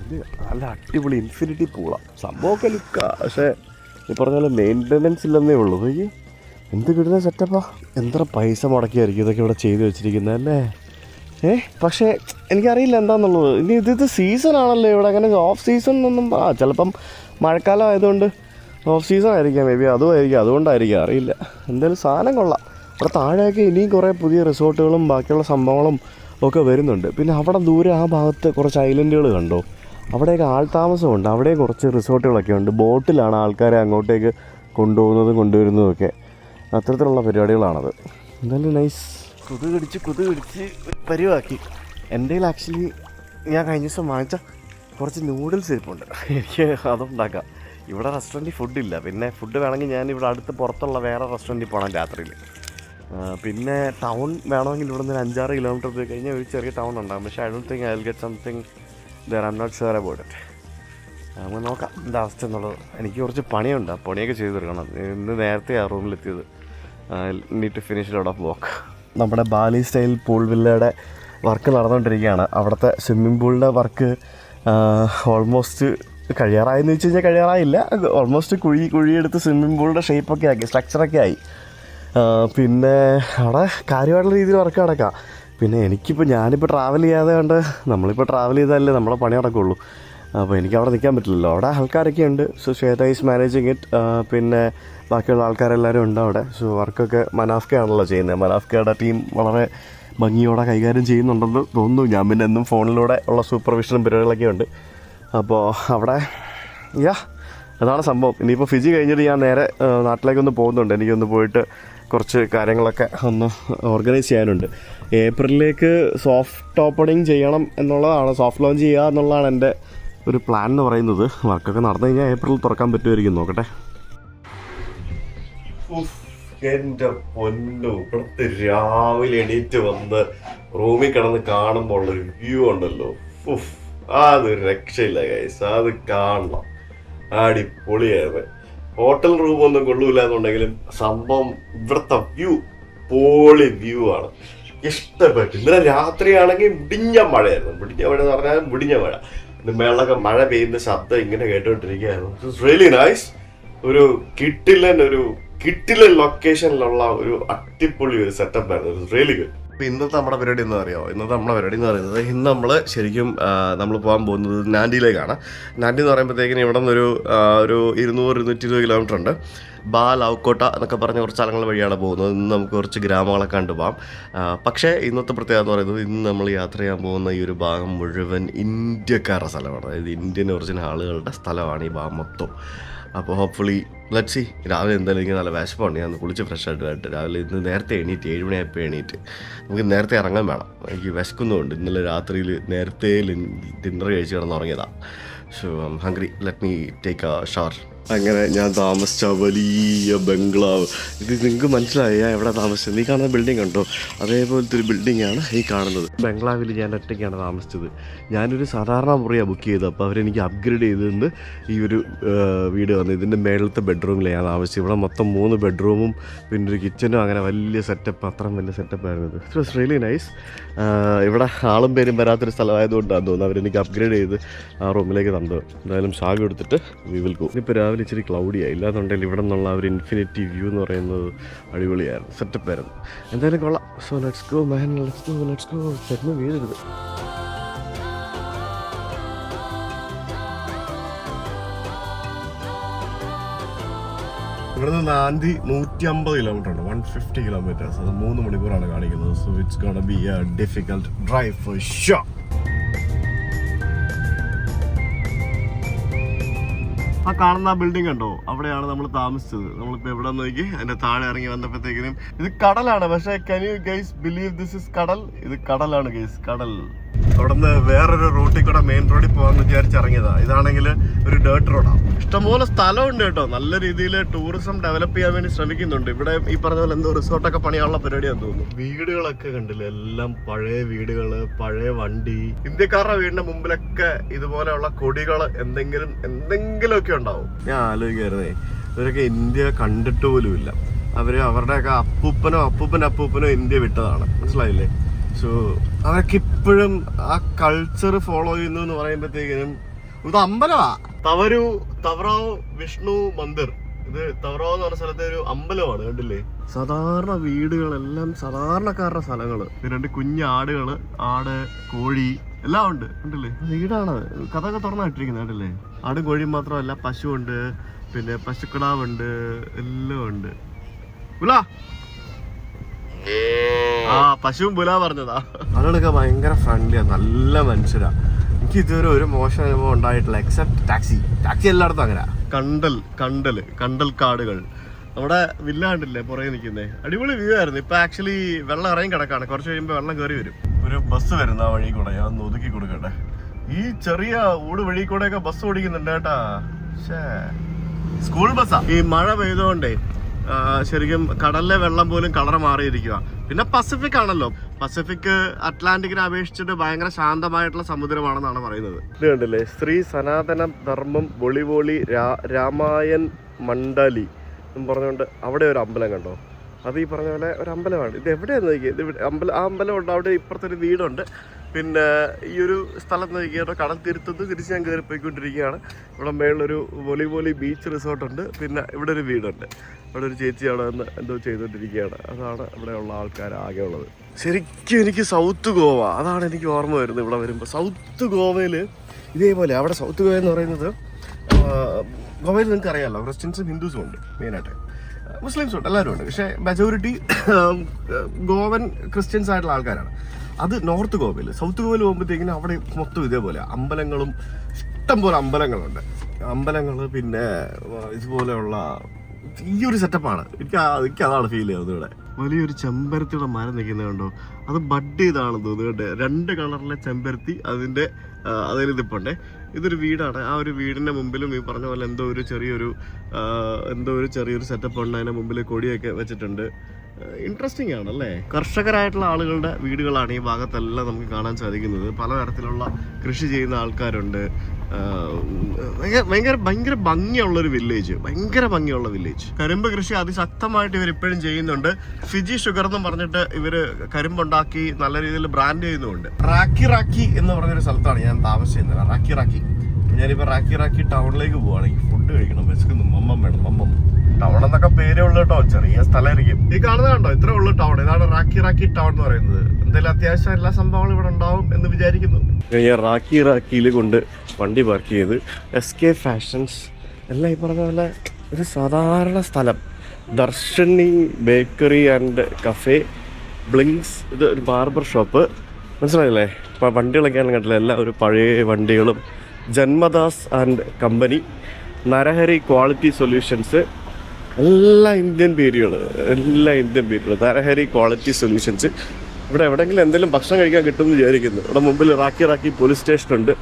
ഇത് നല്ല അടിപൊളി ഇൻഫിനിറ്റി പൂളാണ് സംഭവമൊക്കെ ലുക്കാ. പക്ഷേ ഈ പറഞ്ഞ പോലെ മെയിൻ്റനൻസ് ഇല്ലെന്നേ ഉള്ളൂ. നോക്കി എന്ത് കിട്ടുന്ന സെറ്റപ്പാ, എത്ര പൈസ മുടക്കിയായിരിക്കും ഇതൊക്കെ ഇവിടെ ചെയ്ത് വെച്ചിരിക്കുന്നത് അല്ലേ? പക്ഷേ എനിക്കറിയില്ല എന്താണെന്നുള്ളത്. ഇനി ഇത് സീസണാണല്ലോ ഇവിടെ, അങ്ങനെ ഓഫ് സീസൺ ഒന്നും ചിലപ്പം മഴക്കാലം ആയതുകൊണ്ട് ഓഫ് സീസൺ ആയിരിക്കാം, മേ ബി അതും ആയിരിക്കും, അതുകൊണ്ടായിരിക്കും, അറിയില്ല. എന്തായാലും സാധനം കൊള്ളാം. അവിടെ താഴെയൊക്കെ ഇനിയും കുറേ പുതിയ റിസോർട്ടുകളും ബാക്കിയുള്ള സംഭവങ്ങളും ഒക്കെ വരുന്നുണ്ട്. പിന്നെ അവിടെ ദൂരെ ആ ഭാഗത്ത് കുറച്ച് ഐലൻഡുകൾ കണ്ടോ, അവിടെയൊക്കെ ആൾതാമസമുണ്ട്. അവിടെയും കുറച്ച് റിസോർട്ടുകളൊക്കെ ഉണ്ട്. ബോട്ടിലാണ് ആൾക്കാരെ അങ്ങോട്ടേക്ക് കൊണ്ടുപോകുന്നതും കൊണ്ടുവരുന്നതുമൊക്കെ. അത്തരത്തിലുള്ള പരിപാടികളാണത്. എന്തായാലും നൈസ്. കൊതുകടിച്ച് പരിവാക്കി. എൻ്റെ കയ്യിൽ ആക്ച്വലി ഞാൻ കഴിഞ്ഞ ദിവസം വാങ്ങിച്ച കുറച്ച് നൂഡിൽസ് ഇരിപ്പുണ്ട്, എനിക്ക് അതുണ്ടാക്കാം. ഇവിടെ റെസ്റ്റോറൻറ്റിൽ ഫുഡില്ല. പിന്നെ ഫുഡ് വേണമെങ്കിൽ ഞാൻ ഇവിടെ അടുത്ത് പുറത്തുള്ള വേറെ റെസ്റ്റോറൻറ്റിൽ പോകണം രാത്രിയിൽ. പിന്നെ ടൗൺ വേണമെങ്കിൽ ഇവിടെ നിന്ന് 5-6 കിലോമീറ്റർ പോയി കഴിഞ്ഞാൽ ഒരു ചെറിയ ടൗൺ ഉണ്ടാകും. പക്ഷേ I don't think I will get something there. I'm not sure about it. നമുക്ക് നോക്കാം എന്താ അവസ്ഥ എന്നുള്ളത്. എനിക്ക് കുറച്ച് പണിയുണ്ട്, ആ പണിയൊക്കെ ചെയ്ത് തീർക്കണം. ഇന്ന് നേരത്തെ ആ റൂമിലെത്തിയത്. Need to finish lot of work. നമ്മുടെ Bali style pool villa work നടന്നുകൊണ്ടിരിക്കുകയാണ്. അവിടുത്തെ സ്വിമ്മിംഗ് പൂളിൻ്റെ വർക്ക് ഓൾമോസ്റ്റ് കഴിയാറായെന്ന് വെച്ച് കഴിഞ്ഞാൽ കഴിയാറായില്ല. ഓൾമോസ്റ്റ് കുഴിയെടുത്ത് സ്വിമ്മിംഗ് പൂളിൻ്റെ ഷേപ്പൊക്കെ ആക്കി, സ്ട്രക്ചറൊക്കെ ആയി. പിന്നെ അവിടെ കാര്യമായിട്ടുള്ള രീതിയിൽ വർക്ക് നടക്കാം. പിന്നെ ഞാനിപ്പോൾ ട്രാവൽ ചെയ്യാതെ കൊണ്ട്, നമ്മളിപ്പോൾ ട്രാവൽ ചെയ്താലേ നമ്മളെ പണി നടക്കുള്ളൂ. അപ്പോൾ എനിക്ക് അവിടെ നിൽക്കാൻ പറ്റില്ലല്ലോ. അവിടെ ആൾക്കാരൊക്കെ ഉണ്ട്. So Shweta is managing it. പിന്നെ ബാക്കിയുള്ള ആൾക്കാരെല്ലാവരും ഉണ്ട് അവിടെ. സോ വർക്കൊക്കെ മനാഫ്കയാണല്ലോ ചെയ്യുന്നത്. മനാഫ്കയുടെ ടീം വളരെ ഭംഗിയോടെ കൈകാര്യം ചെയ്യുന്നുണ്ടെന്ന് തോന്നുന്നു. ഞാൻ പിന്നെ എന്നും ഫോണിലൂടെ ഉള്ള സൂപ്പർവിഷനും പരിപാടികളൊക്കെ ഉണ്ട്. അപ്പോൾ അവിടെ അതാണ് സംഭവം. ഇനിയിപ്പോൾ ഫിജി കഴിഞ്ഞിട്ട് ഞാൻ നേരെ നാട്ടിലേക്കൊന്ന് പോകുന്നുണ്ട്. എനിക്കൊന്ന് പോയിട്ട് കുറച്ച് കാര്യങ്ങളൊക്കെ ഒന്ന് ഓർഗനൈസ് ചെയ്യാനുണ്ട്. ഏപ്രിലിലേക്ക് സോഫ്റ്റ് ഓപ്പണിങ് ചെയ്യണം എന്നുള്ളതാണ്, സോഫ്റ്റ് ലോഞ്ച് ചെയ്യുക എന്നുള്ളതാണ് എൻ്റെ ഒരു പ്ലാൻ എന്ന് പറയുന്നത്. വർക്കൊക്കെ നടന്നു കഴിഞ്ഞാൽ ഏപ്രിൽ തുറക്കാൻ പറ്റുമായിരിക്കും, നോക്കട്ടെ. എൻ്റെ പൊന്നു, ഇവിടുത്തെ രാവിലെ എണീറ്റ് വന്ന് റൂമിൽ കിടന്ന് കാണുമ്പോൾ ഉള്ളൊരു വ്യൂ ഉണ്ടല്ലോ, അത് രക്ഷയില്ല ഗൈസ്. അത് കാണണം, അടിപൊളിയായിരുന്നു. ഹോട്ടൽ റൂമൊന്നും കൊള്ളൂല എന്നുണ്ടെങ്കിലും സംഭവം ഇവിടുത്തെ വ്യൂ പൊളി വ്യൂ ആണ്, ഇഷ്ടപ്പെട്ടു. ഇന്നലെ രാത്രിയാണെങ്കിൽ മുടിഞ്ഞ മഴയായിരുന്നു. മുടിഞ്ഞ മഴ എന്ന് പറഞ്ഞാൽ മുടിഞ്ഞ മഴ. മേളൊക്കെ മഴ പെയ്യുന്ന ശബ്ദം ഇങ്ങനെ കേട്ടോണ്ടിരിക്കുകയായിരുന്നു. It was really nice. ഒരു കിട്ടിലൻ ലൊക്കേഷനിലുള്ള ഒരു അടിപൊളി ഒരു സെറ്റപ്പ് ആയിരുന്നു. It was really good. ഇന്നത്തെ നമ്മുടെ പരിപാടി എന്ന് അറിയാമോ? ഇന്നത്തെ നമ്മുടെ പരിപാടി എന്ന് പറയുന്നത്, ഇന്ന് നമ്മൾ ശരിക്കും നമ്മൾ പോകാൻ പോകുന്നത് നാൻഡിയിലേക്കാണ്. നാൻഡി എന്ന് പറയുമ്പോഴത്തേക്കിന് ഇവിടെ നിന്നൊരു 200-220 കിലോമീറ്റർ ഉണ്ട്. ലൗക്കോട്ട എന്നൊക്കെ പറഞ്ഞ കുറച്ച് സ്ഥലങ്ങൾ വഴിയാണ് പോകുന്നത്. ഇന്ന് നമുക്ക് കുറച്ച് ഗ്രാമങ്ങളൊക്കെ കണ്ടു പോകാം. പക്ഷേ ഇന്നത്തെ പ്രത്യേകത എന്ന് പറയുന്നത്, ഇന്ന് നമ്മൾ യാത്ര ചെയ്യാൻ പോകുന്ന ഈ ഒരു ഭാഗം മുഴുവൻ ഇന്ത്യക്കാരുടെ സ്ഥലമാണ്. അതായത് ഇന്ത്യൻ ഒറിജിനൽ ആളുകളുടെ സ്ഥലമാണ് ഈ ഭാഗം മൊത്തം. അപ്പോൾ ഹോപ്പ്ഫുള്ളി ലെറ്റ്സ് സീ. രാവിലെ എന്തായാലും എനിക്ക് നല്ല വിശപ്പുണ്ട്. ഞാൻ കുളിച്ച് ഫ്രഷ് ആയിട്ട് രാവിലെ ഇന്ന് നേരത്തെ എണീറ്റ് 7 മണിയായപ്പോൾ എണീറ്റ്. നമുക്ക് നേരത്തെ ഇറങ്ങാൻ വേണം. എനിക്ക് വിശക്കുന്നുമുണ്ട്. ഇന്നലെ രാത്രിയിൽ നേരത്തെ ഡിന്നർ കഴിച്ച് കിടന്നുറങ്ങിയതാണ്. So I am hungry. Let me take a shower. അങ്ങനെ ഞാൻ താമസിച്ച വലിയ ബംഗ്ലാവ്, ഇത് നിങ്ങൾക്ക് മനസ്സിലായി ഞാൻ എവിടെ താമസിച്ചത്? നീ കാണുന്ന ബിൽഡിംഗ് ഉണ്ടോ? അതേപോലത്തെ ഒരു ബിൽഡിങ്ങാണ് ഈ കാണുന്നത്. ബംഗ്ലാവിൽ ഞാൻ ഒറ്റയ്ക്കാണ് താമസിച്ചത്. ഞാനൊരു സാധാരണ മുറിയാണ് ബുക്ക് ചെയ്തത്. അപ്പോൾ അവരെനിക്ക് അപ്ഗ്രേഡ് ചെയ്തതിന് ഈ ഒരു വീട് വന്നു. ഇതിൻ്റെ മേളത്തെ ബെഡ്റൂമിലാണ് ഞാൻ താമസിച്ചത്. ഇവിടെ മൊത്തം 3 ബെഡ്റൂമും പിന്നെ ഒരു കിച്ചനും, അങ്ങനെ വലിയ സെറ്റപ്പ്, അത്രയും വലിയ സെറ്റപ്പായിരുന്നു ഇത്. It was really nice. ഇവിടെ ആളും പേരും വരാത്തൊരു സ്ഥലമായതുകൊണ്ടാണ് തോന്നുന്നു അവരെനിക്ക് അപ്ഗ്രേഡ് ചെയ്ത് ആ റൂമിലേക്ക് തന്നത്. എന്തായാലും ഷാഗ് എടുത്തിട്ട് വി വിൽ ഗോ. ഇപ്പോൾ രാവിലെ ഇച്ചിരി ക്ലൗഡിയായി. ഇല്ലാന്നുണ്ടെങ്കിൽ ഇവിടെ നിന്നുള്ള ഒരു ഇൻഫിനിറ്റി വ്യൂ എന്ന് പറയുന്നത് അടിപൊളിയായിരുന്നു, സെറ്റപ്പായിരുന്നു. എന്തായാലും കൊള്ളാം. So let's go man, let's go. തെന്നു വീഴരുത്. ഇവിടുന്ന് നാൻഡി 150 കിലോമീറ്റർ ഉണ്ട്. 150 കിലോമീറ്റേഴ്സ്. അത് 3 മണിക്കൂറാണ് കാണിക്കുന്നത്. So it's gonna B A difficult drive for sure. ആ കാണുന്ന ബിൽഡിംഗ് കണ്ടോ? അവിടെയാണ് നമ്മൾ താമസിച്ചത്. നമ്മളിപ്പോൾ എവിടെ നോക്കി അതിന്റെ താഴെ ഇറങ്ങി വന്നപ്പോഴത്തേക്കിനും ഇത് കടലാണ്. പക്ഷേ can you guys believe this is കടൽ? ഇത് കടലാണ് ഗൈസ്, കടൽ. അവിടെ നിന്ന് വേറൊരു റൂട്ടിൽ കൂടെ മെയിൻ റോഡിൽ പോകാമെന്ന് വിചാരിച്ചിറങ്ങിയതാ. ഇതാണെങ്കിൽ ഒരു ഡേർട്ട് റോഡാണ്. ഇഷ്ടംപോലെ സ്ഥലമുണ്ട് കേട്ടോ. നല്ല രീതിയിൽ ടൂറിസം ഡെവലപ്പ് ചെയ്യാൻ വേണ്ടി ശ്രമിക്കുന്നുണ്ട്. ഇവിടെ ഈ പറഞ്ഞ പോലെ എന്തോ റിസോർട്ടൊക്കെ പണിയാനുള്ള പരിപാടിയാന്ന് തോന്നുന്നു. വീടുകളൊക്കെ കണ്ടില്ല, എല്ലാം പഴയ വീടുകള്, പഴയ വണ്ടി. ഇന്ത്യക്കാരുടെ വീടിന്റെ മുമ്പിലൊക്കെ ഇതുപോലെയുള്ള കൊടികൾ എന്തെങ്കിലുമൊക്കെ ഉണ്ടാവും. ഞാൻ ആലോചിക്കായിരുന്നേ, ഇവരൊക്കെ ഇന്ത്യ കണ്ടിട്ട് പോലും ഇല്ല. അവരുടെയൊക്കെ അപ്പൂപ്പനോ ഇന്ത്യ വിട്ടതാണ്. മനസ്സിലായില്ലേ? സോ അവരൊക്കെ ഇപ്പോഴും ആ കൾച്ചർ ഫോളോ ചെയ്യുന്നു എന്ന് പറയുമ്പോഴത്തേക്കിനും ഇത് അമ്പലമാ. തവറാവ് വിഷ്ണു മന്ദിർ. ഇത് തവറാവ് എന്ന് പറഞ്ഞ സ്ഥലത്തെ ഒരു അമ്പലമാണ്. കണ്ടില്ലേ? സാധാരണ വീടുകളെല്ലാം സാധാരണക്കാരുടെ സ്ഥലങ്ങള്. 2 കുഞ്ഞ് ആട്, കോഴി എല്ലാം ഉണ്ട്. കണ്ടില്ലേ? വീടാണ്. കഥയൊക്കെ തുറന്നിട്ടിരിക്കുന്നത്. കണ്ടില്ലേ? ആടും കോഴിയും മാത്രമല്ല, പശുവുണ്ട്, പിന്നെ പശുക്കിടാവുണ്ട്, എല്ലാം ഉണ്ട്. പശുവും ബുല പറഞ്ഞതാ. ആളുകളൊക്കെ ഭയങ്കര ഫ്രണ്ട്ലിയാ, നല്ല മനുഷ്യരാ. എനിക്ക് ഇതുവരെ ഒരു മോശം അനുഭവം ഉണ്ടായിട്ടില്ല, എക്സെപ്റ്റ് ടാക്സി എല്ലായിടത്തും അങ്ങനെ. കണ്ടൽ കാടുകൾ. നമ്മുടെ വില്ല കണ്ടില്ലേ പുറകെ നിൽക്കുന്നേ? അടിപൊളി വ്യൂ ആയിരുന്നു. ഇപ്പൊ ആക്ച്വലി വെള്ളം ഇറങ്ങി കിടക്കാണ്. കുറച്ച് കഴിയുമ്പോൾ വെള്ളം കയറി വരും. ഒരു ബസ് വരുന്ന ആ വഴി കൂടെ ഞാൻ ഒതുക്കി കൊടുക്കട്ടെ. ഈ ചെറിയ ഊട് വഴി കൂടെയൊക്കെ ബസ് ഓടിക്കുന്നുണ്ട് കേട്ടാ. സ്കൂൾ ബസ്സാ. ഈ മഴ പെയ്തുകൊണ്ടേ ശരിക്കും കടലിലെ വെള്ളം പോലും കളർ മാറിയിരിക്കുക. പിന്നെ പസഫിക് ആണല്ലോ. പസഫിക് അറ്റ്ലാന്റിക്കിനെ അപേക്ഷിച്ചിട്ട് ഭയങ്കര ശാന്തമായിട്ടുള്ള സമുദ്രമാണെന്നാണ് പറയുന്നത്. ഇത് കണ്ടില്ലേ? ശ്രീ സനാതന ധർമ്മം വൊളിവോളി രാമായൺ മണ്ഡലി എന്ന് പറഞ്ഞുകൊണ്ട് അവിടെ ഒരു അമ്പലം കണ്ടോ? അത് ഈ പറഞ്ഞ പോലെ ഒരു അമ്പലമാണ്. ഇത് എവിടെയാണ് നോക്കിയത്? ആ അമ്പലം ഉണ്ട്. അവിടെ ഇപ്പുറത്തൊരു വീടുണ്ട്. പിന്നെ ഈ ഒരു സ്ഥലത്ത് നോക്കിയാൽ കടൽ തീരത്തുനിന്ന് തിരിച്ച് ഞാൻ കയറി പോയിക്കൊണ്ടിരിക്കുകയാണ്. ഇവിടെ മേളിലൊരു വോളിബോളി ബീച്ച് റിസോർട്ടുണ്ട്. പിന്നെ ഇവിടെ ഒരു വീടുണ്ട്. അവിടെ ഒരു ചേച്ചി അവിടെ നിന്ന് എന്തോ ചെയ്തുകൊണ്ടിരിക്കുകയാണ്. അതാണ് ഇവിടെയുള്ള ആൾക്കാർ ആകെ ഉള്ളത്. ശരിക്കും എനിക്ക് സൗത്ത് ഗോവ, അതാണ് എനിക്ക് ഓർമ്മ വരുന്നത് ഇവിടെ വരുമ്പോൾ. സൗത്ത് ഗോവയിൽ ഇതേപോലെ, അവിടെ സൗത്ത് ഗോവ എന്ന് പറയുന്നത്, ഗോവയിൽ നിങ്ങൾക്ക് അറിയാമല്ലോ, ക്രിസ്ത്യൻസും ഹിന്ദുസും ഉണ്ട് മെയിനായിട്ട്. മുസ്ലിംസും ഉണ്ട്, എല്ലാവരും ഉണ്ട്. പക്ഷേ മെജോറിറ്റി ഗോവൻ ക്രിസ്ത്യൻസ് ആയിട്ടുള്ള ആൾക്കാരാണ്. അത് നോർത്ത് ഗോവയിൽ. സൗത്ത് ഗോവയിൽ പോകുമ്പോഴത്തേക്കിനും അവിടെ മൊത്തം ഇതേപോലെ അമ്പലങ്ങളും, ഇഷ്ടംപോലെ അമ്പലങ്ങളുണ്ട്. പിന്നെ ഇതുപോലെയുള്ള ഈ ഒരു സെറ്റപ്പാണ്. എനിക്ക് അതാണ് ഫീൽ ചെയ്യുന്നത്. ഇവിടെ വലിയൊരു ചെമ്പരത്തിയുടെ മരം നിൽക്കുന്നത് കണ്ടോ? അത് ബഡ് ചെയ്താണെന്ന് തോന്നുന്നു. 2 കളറിലെ ചെമ്പരത്തി അതിൽ ഇതിപ്പുണ്ടേ. ഇതൊരു വീടാണ്. ആ ഒരു വീടിന്റെ മുമ്പിലും ഈ പറഞ്ഞ പോലെ എന്തോ ഒരു ചെറിയൊരു സെറ്റപ്പ് ഉണ്ട്. അതിന്റെ മുമ്പിൽ കൊടിയൊക്കെ വെച്ചിട്ടുണ്ട്. ഇൻട്രസ്റ്റിംഗ് ആണല്ലേ? കർഷകരായിട്ടുള്ള ആളുകളുടെ വീടുകളാണ് ഈ ഭാഗത്തെല്ലാം നമുക്ക് കാണാൻ സാധിക്കുന്നത്. പലതരത്തിലുള്ള കൃഷി ചെയ്യുന്ന ആൾക്കാരുണ്ട്. ഭയങ്കര ഭംഗിയുള്ളൊരു വില്ലേജ്, കരിമ്പ് കൃഷി അതിശക്തമായിട്ട് ഇവർ ഇപ്പോഴും ചെയ്യുന്നുണ്ട്. ഫിജി ഷുഗർ എന്ന് പറഞ്ഞിട്ട് ഇവര് കരിമ്പുണ്ടാക്കി നല്ല രീതിയിൽ ബ്രാൻഡ് ചെയ്യുന്നുണ്ട്. റാക്കി എന്ന് പറഞ്ഞൊരു സ്ഥലത്താണ് ഞാൻ താമസിച്ചിരുന്നത്. റാക്കി ഞാനിപ്പോൾ റാക്കി ടൗണിലേക്ക് പോവാണ്. എനിക്ക് ഫുഡ് കഴിക്കണം, വിശക്കുന്നു. മമ്മം വേണം. ടൗൺ എന്നൊക്കെ പേരേ ഉള്ളു കേട്ടോ, ചെറിയ സ്ഥലമായിരിക്കും. ഈ കാണുന്നത് കണ്ടോ, ഇത്രേ ഉള്ളു ടൗൺ. ഇതാണ് റാക്കി ടൗൺ എന്ന് പറയുന്നത്. എന്തായാലും അത്യാവശ്യം എല്ലാ സംഭവങ്ങളും ഇവിടെ ഉണ്ടാവും എന്ന് വിചാരിക്കുന്നു. റാക്കിയിൽ കൊണ്ട് വണ്ടി പാർക്ക് ചെയ്ത് SK ഫാഷൻസ് എല്ലാം ഈ പറഞ്ഞ പോലെ ഒരു സാധാരണ സ്ഥലം. Darshani bakery and cafe, blings, ഇത് ഒരു ബാർബർ ഷോപ്പ്. മനസ്സിലായില്ലേ? ഇപ്പോൾ വണ്ടികളൊക്കെയാണ് കണ്ടില്ല, എല്ലാം ഒരു പഴയ വണ്ടികളും. Janmadas and company, Narahari quality solutions, എല്ലാ ഇന്ത്യൻ പേരുകൾ. Narahari quality solutions. ഇവിടെ എവിടെയെങ്കിലും എന്തെങ്കിലും ഭക്ഷണം കഴിക്കാൻ കിട്ടുമെന്ന് വിചാരിക്കുന്നു. ഇവിടെ മുമ്പിൽ റാക്കി പോലീസ് സ്റ്റേഷനുണ്ട്.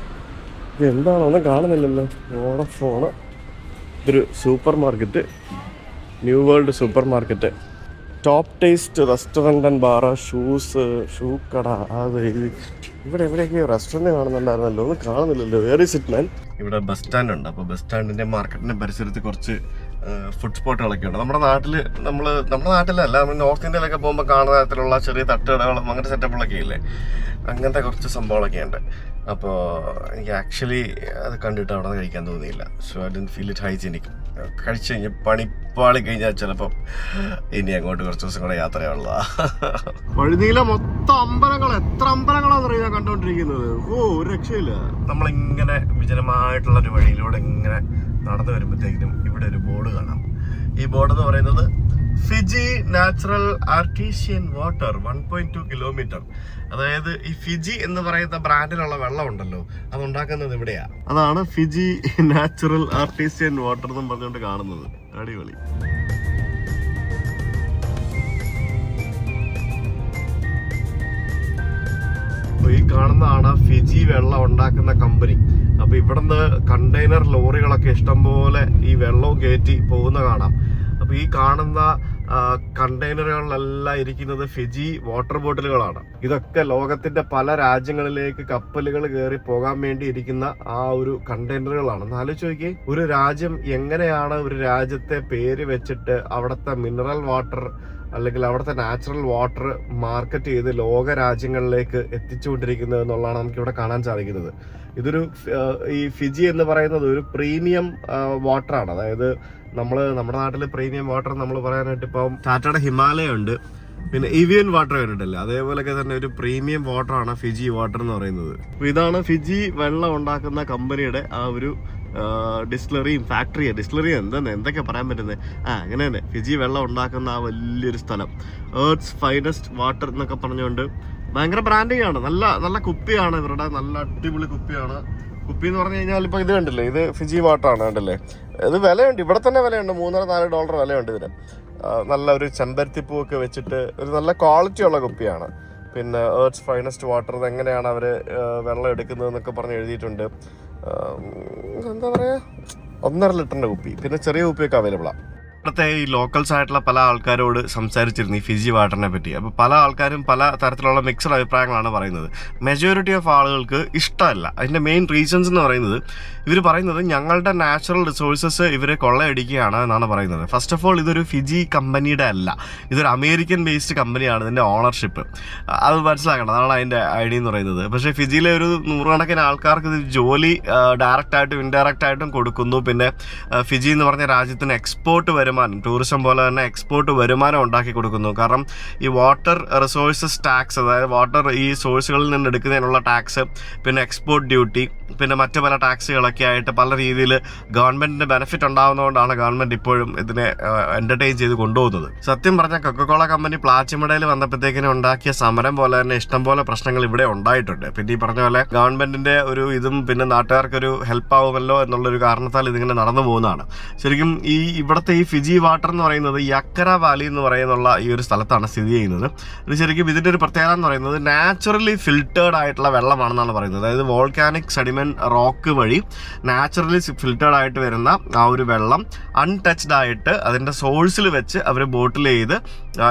ഇത് എന്താണോ ഒന്നും കാണുന്നില്ലല്ലോ. വോഡഫോണ്. ഇതൊരു super market, new world super market. Top taste restaurant and bar, shoe കട. അത് ഇവിടെ എവിടെയൊക്കെയോ റെസ്റ്റോറൻറ്റ് കാണുന്നുണ്ടായിരുന്നല്ലോ, ഒന്നും കാണുന്നില്ലല്ലോ. വേറെ സിറ്റ് മാൻ. ഇവിടെ ബസ് സ്റ്റാൻഡ് ഉണ്ട്. അപ്പോൾ ബസ് സ്റ്റാൻഡിൻ്റെ മാർക്കറ്റിൻ്റെ പരിസരത്ത് കുറച്ച് ഫുഡ് സ്പോട്ടുകളൊക്കെ ഉണ്ട്. നമ്മുടെ നാട്ടിലല്ല, നമ്മൾ നോർത്ത് ഇന്ത്യയിലൊക്കെ പോകുമ്പോൾ കാണുന്ന തരത്തിലുള്ള ചെറിയ തട്ടുകടകളും അങ്ങനത്തെ സെറ്റപ്പുകളൊക്കെ ഇല്ലേ, അങ്ങനത്തെ കുറച്ച് സംഭവങ്ങളൊക്കെ ഉണ്ട്. അപ്പോൾ എനിക്ക് ആക്ച്വലി അത് കണ്ടിട്ട് അവിടെ നിന്ന് കഴിക്കാൻ തോന്നിയില്ല. So I didn't feel it hygienic. കഴിച്ചു കഴിഞ്ഞാൽ പണിപ്പാളി കഴിഞ്ഞാൽ ചിലപ്പം ഇനി അങ്ങോട്ട് കുറച്ച് ദിവസം കൂടെ യാത്രയുള്ളതാ. വഴുതിയിലെ മൊത്തം അമ്പലങ്ങൾ, എത്ര അമ്പലങ്ങളാണെന്ന് ഞാൻ കണ്ടുകൊണ്ടിരിക്കുന്നത്. ഒരു രക്ഷയില്ല. നമ്മളിങ്ങനെ വിജനമായിട്ടുള്ള ഒരു വഴിയിലൂടെ ഇങ്ങനെ നടന്നു വരുമ്പോഴത്തേക്കിനും ഇവിടെ ഒരു ബോർഡ് കാണാം. ഈ ബോർഡ് എന്ന് പറയുന്നത് Fiji natural artesian water 1.2 kilometre. അതായത് ഈ ഫിജി എന്ന് പറയുന്ന ബ്രാൻഡിലുള്ള വെള്ളം ഉണ്ടല്ലോ, അത് ഉണ്ടാക്കുന്നത് ഇവിടെയാ. അതാണ് ഫിജി നാച്ചുറൽ ആർട്ടീഷ്യൻ വാട്ടർ എന്നും പറഞ്ഞുകൊണ്ട് കാണുന്നത്. അടിപൊളി. അപ്പൊ ഈ കാണുന്നതാണ് ഫിജി വെള്ളം ഉണ്ടാക്കുന്ന കമ്പനി. അപ്പൊ ഇവിടുന്ന് കണ്ടെയ്നർ ലോറികളൊക്കെ ഇഷ്ടംപോലെ ഈ വെള്ളവും കയറ്റി പോകുന്ന കാണാം. അപ്പൊ ഈ കാണുന്ന കണ്ടെയ്നറുകളിലെല്ലാം ഇരിക്കുന്നത് ഫിജി വാട്ടർ ബോട്ടിലുകളാണ്. ഇതൊക്കെ ലോകത്തിന്റെ പല രാജ്യങ്ങളിലേക്ക് കപ്പലുകൾ കയറി പോകാൻ വേണ്ടി ഇരിക്കുന്ന ആ ഒരു കണ്ടെയ്നറുകളാണ്. ആലോചിച്ച് നോക്കിയേ, ഒരു രാജ്യം എങ്ങനെയാണ് ഒരു രാജ്യത്തെ പേര് വെച്ചിട്ട് അവിടുത്തെ മിനറൽ വാട്ടർ അല്ലെങ്കിൽ അവിടുത്തെ നാച്ചുറൽ വാട്ടർ മാർക്കറ്റ് ചെയ്ത് ലോക രാജ്യങ്ങളിലേക്ക് എത്തിച്ചുകൊണ്ടിരിക്കുന്നത് എന്നുള്ളതാണ് നമുക്കിവിടെ കാണാൻ സാധിക്കുന്നത്. ഇതൊരു ഈ ഫിജി എന്ന് പറയുന്നത് ഒരു പ്രീമിയം വാട്ടറാണ്. അതായത് നമ്മുടെ നാട്ടിൽ പ്രീമിയം വാട്ടർ നമ്മൾ പറയാനായിട്ട് ഇപ്പം ടാറ്റയുടെ ഹിമാലയ ഉണ്ട്, പിന്നെ ഇവിയൻ വാട്ടർ കണ്ടിട്ടല്ലേ, അതേപോലെയൊക്കെ തന്നെ ഒരു പ്രീമിയം വാട്ടറാണ് ഫിജി വാട്ടർ എന്ന് പറയുന്നത്. അപ്പോൾ ഇതാണ് ഫിജി വെള്ളം ഉണ്ടാക്കുന്ന കമ്പനിയുടെ ആ ഒരു ഡിസ്റ്റിലറി എന്തൊക്കെ പറയാൻ പറ്റുന്നത്, അങ്ങനെ തന്നെ ഫിജി വെള്ളം ഉണ്ടാക്കുന്ന ആ വലിയൊരു സ്ഥലം. എർത്ത് ഫൈനസ്റ്റ് വാട്ടർ എന്നൊക്കെ പറഞ്ഞുകൊണ്ട് ഭയങ്കര ബ്രാൻഡിങ് ആണ്. നല്ല കുപ്പിയാണ് ഇവരുടെ, നല്ല അടിപൊളി കുപ്പിയാണ്. കുപ്പി എന്ന് പറഞ്ഞു കഴിഞ്ഞാൽ ഇപ്പോൾ ഇത് കണ്ടില്ലേ, ഇത് ഫിജി വാട്ടർ ആണ് കണ്ടില്ലേ. ഇത് വിലയുണ്ട്, ഇവിടെ തന്നെ വിലയുണ്ട്, $3-4 വിലയുണ്ട് ഇതിന്. നല്ല ഒരു ചെമ്പരത്തിപ്പൂവൊക്കെ വെച്ചിട്ട് ഒരു നല്ല ക്വാളിറ്റി ഉള്ള കുപ്പിയാണ്. പിന്നെ എർത്ത് ഫൈനസ്റ്റ് വാട്ടർ, എങ്ങനെയാണ് അവർ വെള്ളം എടുക്കുന്നതെന്നൊക്കെ പറഞ്ഞ് എഴുതിയിട്ടുണ്ട്. എന്താ പറയുക, 1.5 ലിറ്ററിൻ്റെ കുപ്പി. പിന്നെ ചെറിയ കുപ്പിയൊക്കെ അവൈലബിളാണ്. ഇവിടുത്തെ ഈ ലോക്കൽസ് ആയിട്ടുള്ള പല ആൾക്കാരോട് സംസാരിച്ചിരുന്നു ഈ ഫിജി വാട്ടറിനെ പറ്റി. അപ്പോൾ പല ആൾക്കാരും പല തരത്തിലുള്ള മിക്സഡ് അഭിപ്രായങ്ങളാണ് പറയുന്നത്. മെജോറിറ്റി ഓഫ് ആളുകൾക്ക് ഇഷ്ടമല്ല. അതിൻ്റെ മെയിൻ റീസൺസ് എന്ന് പറയുന്നത്, ഇവർ പറയുന്നത് ഞങ്ങളുടെ നാച്ചുറൽ റിസോഴ്സസ് ഇവരെ കൊള്ളയടിക്കുകയാണ് എന്നാണ് പറയുന്നത്. ഫസ്റ്റ് ഓഫ് ഓൾ ഇതൊരു ഫിജി കമ്പനിയുടെ അല്ല, ഇതൊരു അമേരിക്കൻ ബേസ്ഡ് കമ്പനിയാണ്. ഇതിൻ്റെ ഓണർഷിപ്പ് അത് മനസ്സിലാക്കണം, അതാണ് അതിൻ്റെ ഐഡിയ എന്ന് പറയുന്നത്. പക്ഷേ ഫിജിയിലെ ഒരു 100 കണക്കിന് ആൾക്കാർക്ക് ഇത് ജോലി ഡയറക്റ്റായിട്ടും ഇൻഡയറക്റ്റായിട്ടും കൊടുക്കുന്നു. പിന്നെ ഫിജി എന്ന് പറഞ്ഞ രാജ്യത്തിന് എക്സ്പോർട്ട് വരുമാനം, ടൂറിസം പോലെ തന്നെ എക്സ്പോർട്ട് വരുമാനം ഉണ്ടാക്കി കൊടുക്കുന്നു. കാരണം ഈ വാട്ടർ റിസോഴ്സസ് ടാക്സ്, അതായത് വാട്ടർ ഈ സോഴ്സുകളിൽ നിന്ന് എടുക്കുന്നതിനുള്ള ടാക്സ്, പിന്നെ എക്സ്പോർട്ട് ഡ്യൂട്ടി, പിന്നെ മറ്റു പല ടാക്സുകളൊക്കെ ആയിട്ട് പല രീതിയിൽ ഗവൺമെന്റിന് ബെനിഫിറ്റ് ഉണ്ടാകുന്നതുകൊണ്ടാണ് ഗവൺമെന്റ് ഇപ്പോഴും ഇതിനെ എന്റർടൈൻ ചെയ്ത് കൊണ്ടുപോകുന്നത്. സത്യം പറഞ്ഞാൽ കൊക്കക്കോള കമ്പനി പ്ലാച്ചിമടയിൽ വന്നപ്പോഴത്തേക്കിനും ഉണ്ടാക്കിയ സമരം പോലെ തന്നെ ഇഷ്ടംപോലെ പ്രശ്നങ്ങൾ ഇവിടെ ഉണ്ടായിട്ടുണ്ട്. പിന്നെ ഈ പറഞ്ഞ പോലെ ഗവൺമെന്റിന്റെ ഒരു ഇതും പിന്നെ നാട്ടുകാർക്കൊരു ഹെൽപ്പ് ആവുമല്ലോ എന്നുള്ളൊരു കാരണത്താൽ ഇതിങ്ങനെ നടന്നു പോകുന്നതാണ്. ശരിക്കും ഇവിടുത്തെ ഈ ഫിജി വാട്ടർ എന്ന് പറയുന്നത് യക്കര വാലി എന്ന് പറയുന്നുള്ള ഈ ഒരു സ്ഥലത്താണ് സ്ഥിതി ചെയ്യുന്നത്. ഇത് ശരിക്കും ഇതിൻ്റെ ഒരു പ്രത്യേകത എന്ന് പറയുന്നത് നാച്ചുറലി ഫിൽറ്റേർഡ് ആയിട്ടുള്ള വെള്ളമാണെന്നാണ് പറയുന്നത്. അതായത് വോൾക്കാനിക് സെഡിമെന്റ് റോക്ക് വഴി നാച്ചുറലി ഫിൽറ്റേർഡ് ആയിട്ട് വരുന്ന ആ ഒരു വെള്ളം അൺടച്ച്ഡ് ആയിട്ട് അതിൻ്റെ സോഴ്സിൽ വെച്ച് അവർ ബോട്ടിൽ ചെയ്ത്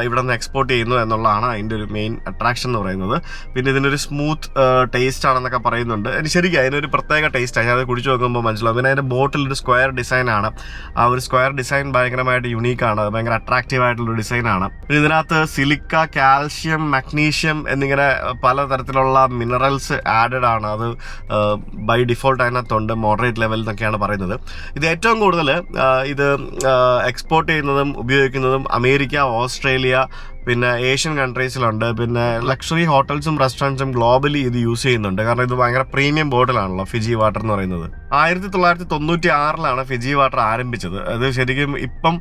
ഇവിടെ നിന്ന് എക്സ്പോർട്ട് ചെയ്യുന്നു എന്നുള്ളതാണ് അതിൻ്റെ ഒരു മെയിൻ അട്രാക്ഷൻ എന്ന് പറയുന്നത്. പിന്നെ ഇതിനൊരു സ്മൂത്ത് ടേസ്റ്റ് ആണെന്നൊക്കെ പറയുന്നുണ്ട്. ശരിക്കും അതിനൊരു പ്രത്യേക ടേസ്റ്റാണ്, അത് കുടിച്ചു നോക്കുമ്പോൾ മനസ്സിലാവും. പിന്നെ അതിൻ്റെ ബോട്ടിലൊരു സ്ക്വയർ ഡിസൈനാണ്. ആ ഒരു സ്ക്വയർ ഡിസൈൻ ഭയങ്കര ഭയങ്കരമായിട്ട് യുണീക്കാണ്, ഭയങ്കര അട്രാക്റ്റീവ് ആയിട്ടുള്ള ഡിസൈനാണ്. ഇതിനകത്ത് സിലിക്ക, കാൽഷ്യം, മഗ്നീഷ്യം എന്നിങ്ങനെ പലതരത്തിലുള്ള മിനറൽസ് ആഡഡ് ആണ്. അത് ബൈ ഡിഫോൾട്ട് അതിനകത്തുണ്ട്, മോഡറേറ്റ് ലെവൽ എന്നൊക്കെയാണ് പറയുന്നത്. ഇത് ഏറ്റവും കൂടുതൽ ഇത് എക്സ്പോർട്ട് ചെയ്യുന്നതും ഉപയോഗിക്കുന്നതും അമേരിക്ക, ഓസ്ട്രേലിയ, പിന്നെ ഏഷ്യൻ കൺട്രീസിലുണ്ട്. പിന്നെ ലക്ഷറി ഹോട്ടൽസും റെസ്റ്റോറൻറ്റ്സും ഗ്ലോബലി ഇത് യൂസ് ചെയ്യുന്നുണ്ട്. കാരണം ഇത് ഭയങ്കര പ്രീമിയം ബോട്ടിലാണല്ലോ ഫിജി വാട്ടർ എന്ന് പറയുന്നത്. 1996 ഫിജി വാട്ടർ ആരംഭിച്ചത്. അത് ശരിക്കും ഇപ്പം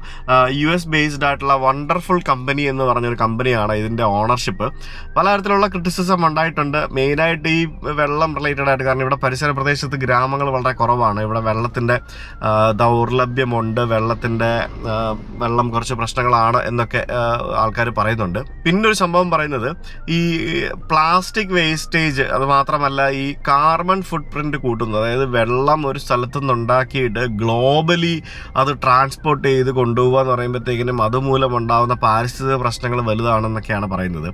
US ബേസ്ഡ് ആയിട്ടുള്ള വണ്ടർഫുൾ കമ്പനി എന്ന് പറഞ്ഞൊരു കമ്പനിയാണ് ഇതിൻ്റെ ഓണർഷിപ്പ്. പലതരത്തിലുള്ള ക്രിറ്റിസിസം ഉണ്ടായിട്ടുണ്ട്, മെയിനായിട്ട് ഈ വെള്ളം റിലേറ്റഡ് ആയിട്ട്. കാരണം ഇവിടെ പരിസര പ്രദേശത്ത് ഗ്രാമങ്ങൾ വളരെ കുറവാണ്. ഇവിടെ വെള്ളത്തിൻ്റെ ദൗർലഭ്യമുണ്ട്, വെള്ളം കുറച്ച് പ്രശ്നങ്ങളാണ് എന്നൊക്കെ ആൾക്കാർ പറയുന്നുണ്ട്. പിന്നൊരു സംഭവം പറയുന്നത് ഈ പ്ലാസ്റ്റിക് വേസ്റ്റേജ്, അത് മാത്രമല്ല ഈ കാർബൺ ഫുട് പ്രിന്റ് കൂട്ടുന്നത്. അതായത് വെള്ളം ഒരു സ്ഥലത്തു നിന്നുണ്ടാക്കിയിട്ട് ഗ്ലോബലി അത് ട്രാൻസ്പോർട്ട് ചെയ്ത് കൊണ്ടുപോകുക എന്ന് പറയുമ്പോഴത്തേക്കിനും അതുമൂലം ഉണ്ടാകുന്ന പാരിസ്ഥിതിക പ്രശ്നങ്ങൾ വലുതാണെന്നൊക്കെയാണ് പറയുന്നത്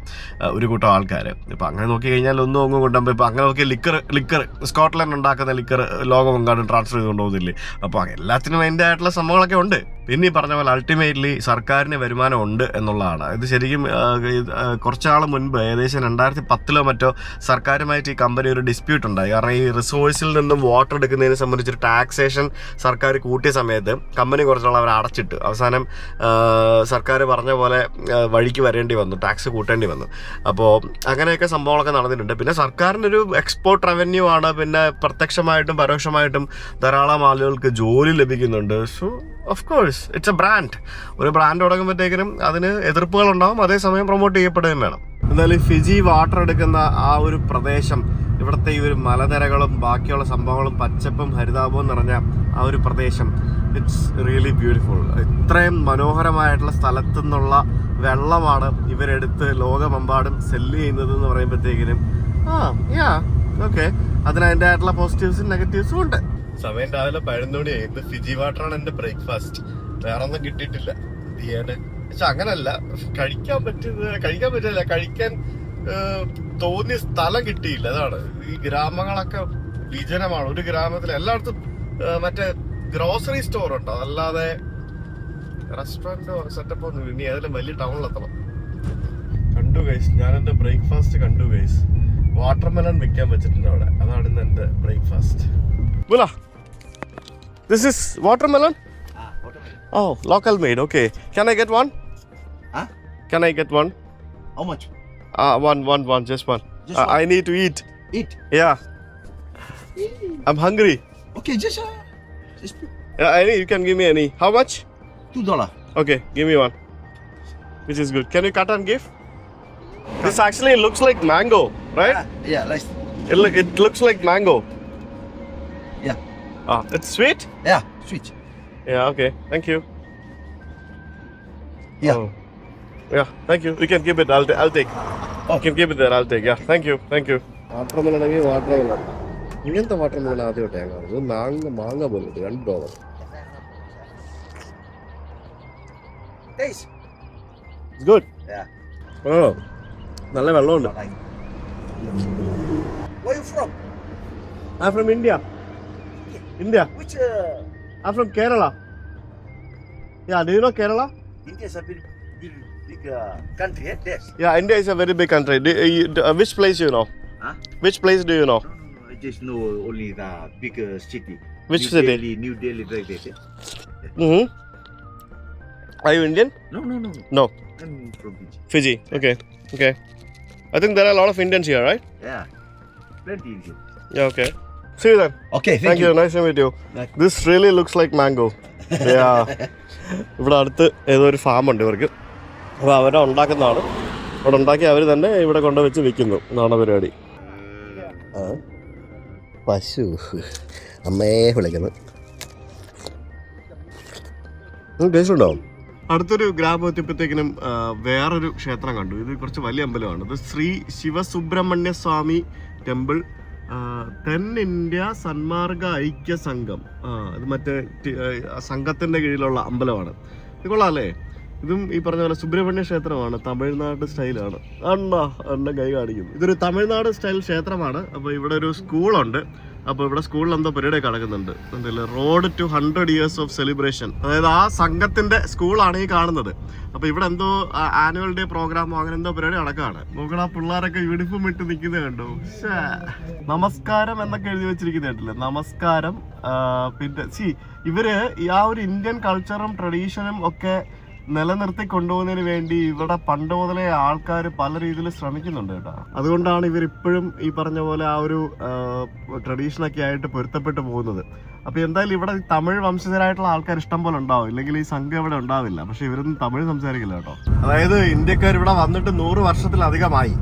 ഒരു കൂട്ടം ആൾക്കാർ. ഇപ്പം അങ്ങനെ നോക്കിക്കഴിഞ്ഞാൽ ഒന്നും കൊണ്ടുപോകുമ്പോൾ ഇപ്പം അങ്ങനെ നോക്കിയാൽ ലിക്കർ സ്കോട്ട്ലൻഡ് ഉണ്ടാക്കുന്ന ലിക്കർ ലോകമെങ്ങാനും ട്രാൻസ്ഫർ ചെയ്ത് കൊണ്ടുപോകുന്നില്ലേ. അപ്പോൾ എല്ലാത്തിനും അതിൻ്റെ ആയിട്ടുള്ള സംഭവങ്ങളൊക്കെ ഉണ്ട്. പിന്നെ ഈ പറഞ്ഞ പോലെ അൾട്ടിമേറ്റ്ലി സർക്കാരിന് വരുമാനം ഉണ്ട് എന്നുള്ളതാണ്. ഇത് ശരിക്കും കുറച്ചാൾ മുൻപ് ഏകദേശം 2010 മറ്റോ സർക്കാരുമായിട്ട് ഈ കമ്പനി ഒരു ഡിസ്പ്യൂട്ട് ഉണ്ടായി. കാരണം ഈ റിസോഴ്സിൽ നിന്നും വാട്ടർ എടുക്കുന്നതിനെ സംബന്ധിച്ചൊരു ടാക്സേഷൻ സർക്കാർ കൂട്ടിയ സമയത്ത് കമ്പനി കുറച്ചുള്ള അവർ അടച്ചിട്ട് അവസാനം സർക്കാർ പറഞ്ഞ പോലെ വഴിക്ക് വരേണ്ടി വന്നു, ടാക്സ് കൂട്ടേണ്ടി വന്നു. അപ്പോൾ അങ്ങനെയൊക്കെ സംഭവങ്ങളൊക്കെ നടന്നിട്ടുണ്ട്. പിന്നെ സർക്കാരിൻ്റെ ഒരു എക്സ്പോർട്ട് റവന്യൂ ആണ്. പിന്നെ പ്രത്യക്ഷമായിട്ടും പരോക്ഷമായിട്ടും ധാരാളം ആളുകൾക്ക് ജോലി ലഭിക്കുന്നുണ്ട്. So of course it's A brand. ഒരു ബ്രാൻഡ് തുടങ്ങുമ്പോഴത്തേക്കിനും അതിന് എതിർപ്പുകളുണ്ടാവും, അതേസമയം പ്രൊമോട്ട് ചെയ്യപ്പെടുകയും വേണം. എന്തായാലും ഫിജി വാട്ടർ എടുക്കുന്ന ആ ഒരു പ്രദേശം, ഇവിടുത്തെ ഈ ഒരു മലനിരകളും ബാക്കിയുള്ള സംഭവങ്ങളും പച്ചപ്പും ഹരിതാപവും നിറഞ്ഞ ആ ഒരു പ്രദേശം, ഇറ്റ്സ് റിയലി ബ്യൂട്ടിഫുൾ. ഇത്രയും മനോഹരമായിട്ടുള്ള സ്ഥലത്തു നിന്നുള്ള വെള്ളമാണ് ഇവരെടുത്ത് ലോകമെമ്പാടും സെല്ല് ചെയ്യുന്നത് എന്ന് പറയുമ്പോഴത്തേക്കിനും ഓക്കെ, അതിന് അതിൻ്റെ ആയിട്ടുള്ള പോസിറ്റീവ്സും നെഗറ്റീവ്സും ഉണ്ട്. സമയം രാവിലെ 11 മണിയായി. ഇത് ഫിജി വാട്ടറാണ് എൻ്റെ ബ്രേക്ക്ഫാസ്റ്റ്. വേറെ ഒന്നും കിട്ടിയിട്ടില്ല. പക്ഷെ അങ്ങനല്ല, കഴിക്കാൻ തോന്നിയ സ്ഥലം കിട്ടിയില്ല. അതാണ്, ഈ ഗ്രാമങ്ങളൊക്കെ വിജനമാണ്. ഒരു ഗ്രാമത്തിൽ എല്ലായിടത്തും മറ്റേ ഗ്രോസറി സ്റ്റോർ ഉണ്ടോ, അല്ലാതെ റെസ്റ്റോറൻറ്റോ സെറ്റപ്പോ ഒന്നും. ഇനി ഏതെങ്കിലും വലിയ ടൗണിലെത്തണം. കണ്ടു ഗൈസ്, ഞാൻ എൻ്റെ ബ്രേക്ക്ഫാസ്റ്റ് കണ്ടു ഗൈസ്. വാട്ടർമെലൺ വെക്കാൻ വെച്ചിട്ടുണ്ട് അവിടെ. അതാണ് ഇന്ന് എൻ്റെ breakfast. Bula, this is watermelon? Watermelon. Oh, local made. Okay. Can I get one? Huh? Can I get one? How much? One, just one. Just one. I need to eat. Eat. Yeah. I'm hungry. Okay, just You can give me any. How much? $2. Okay, give me one. Which is good. Can you cut and give? This actually looks like mango, right? Yeah, nice. It looks like mango. Yeah. It's sweet? Yeah, sweet. Yeah, okay. Thank you. Yeah. Oh. Yeah, thank you. You can keep it. I'll take. You can keep it there. I'll take. Yeah, thank you. Watermelon ആണെങ്കിൽ watermelon. ഇങ്ങനത്തെ watermelon ആദ്യമായിട്ട് ഞാൻ കാണുന്നത്. മാങ്ങ പോലെ $2. Taste. It's good. Yeah. Oh, നല്ല വെള്ളമുണ്ട്. Where you from? I'm from India. India. Which I'm from Kerala. Yeah, do you know Kerala? India is a big country, eh? Yes. Yeah, India is a very big country. Which place you know? Huh? Which place do you know? No, I just know only the big city. Which city? New Delhi, like that. Mm-hmm. Are you Indian? No. No. I'm from Fiji. Fiji. Okay. I think there are a lot of Indians here, right? Yeah. Plenty Indian. Yeah, okay. See you then. Okay, Thank you. Nice to meet you. Bye. This really looks like mango. Yeah. ഇവിടെ അടുത്ത് ഏതോ ഒരു farm ഉണ്ട് ഇവർക്ക്. അപ്പോൾ അവരെ ഉണ്ടാക്കുന്നതാണ്. അവിടെ ഉണ്ടാക്കി അവർ തന്നെ ഇവിടെ കൊണ്ടുവച്ച് വിൽക്കുന്നു. എന്നാണ് പരിപാടി. പശു അമ്മയെ വിളിക്കുന്നു. ടേസ്റ്റ് ഉണ്ടാവും. അടുത്തൊരു ഗ്രാമം എത്തിയപ്പോഴത്തേക്കിനും വേറൊരു ക്ഷേത്രം കണ്ടു. ഇത് കുറച്ച് വലിയ അമ്പലമാണ്. ഇത് ശ്രീ ശിവസുബ്രഹ്മണ്യ സ്വാമി ടെമ്പിൾ, തെൻ ഇന്ത്യ സന്മാർഗ ഐക്യ സംഘം. ഇത് മറ്റേ സംഘത്തിൻ്റെ കീഴിലുള്ള അമ്പലമാണ്. ഇത് കൊള്ളാമല്ലേ? ഇതും ഈ പറഞ്ഞ പോലെ സുബ്രഹ്മണ്യ ക്ഷേത്രമാണ്. തമിഴ്നാട് സ്റ്റൈലാണ്. എന്നെ കൈ കാണിക്കുന്നു. ഇതൊരു തമിഴ്നാട് സ്റ്റൈൽ ക്ഷേത്രമാണ്. അപ്പോൾ ഇവിടെ ഒരു സ്കൂളുണ്ട്. അപ്പോൾ ഇവിടെ സ്കൂളിൽ എന്തോ പരിപാടി നടക്കുന്നുണ്ട്. എന്തല്ലേ, road to 100 years of celebration. അതായത് ആ സംഘത്തിന്റെ സ്കൂളാണ് ഈ കാണുന്നത്. അപ്പോൾ ഇവിടെ എന്തോ ആനുവൽ ഡേ പ്രോഗ്രാമോ അങ്ങനെ എന്തോ പരിപാടി നടക്കുകയാണ്. നോക്കണ പിള്ളേരൊക്കെ യൂണിഫോം ഇട്ട് നിൽക്കുന്നത് കണ്ടോ. നമസ്കാരം എന്നൊക്കെ എഴുതി വെച്ചിരിക്കുന്നത് കേട്ടില്ലേ, നമസ്കാരം. പിന്നെ ഇവര് ആ ഒരു ഇന്ത്യൻ കൾച്ചറും ട്രഡീഷനും ഒക്കെ നിലനിർത്തി കൊണ്ടുപോകുന്നതിന് വേണ്ടി ഇവിടെ പണ്ട് മുതലേ ആൾക്കാർ പല രീതിയിൽ ശ്രമിക്കുന്നുണ്ട് കേട്ടോ. അതുകൊണ്ടാണ് ഇവരിപ്പോഴും ഈ പറഞ്ഞ പോലെ ആ ഒരു ട്രഡീഷനൊക്കെ ആയിട്ട് പൊരുത്തപ്പെട്ട് പോകുന്നത്. അപ്പോൾ എന്തായാലും ഇവിടെ തമിഴ് വംശജരായിട്ടുള്ള ആൾക്കാർ ഇഷ്ടം പോലെ ഉണ്ടാവും, ഇല്ലെങ്കിൽ ഈ സംഘം ഇവിടെ ഉണ്ടാവില്ല. പക്ഷെ ഇവരൊന്നും തമിഴ് സംസാരിക്കില്ല കേട്ടോ. അതായത് ഇന്ത്യക്കാർ ഇവിടെ വന്നിട്ട് 100 വർഷത്തിലധികമായി.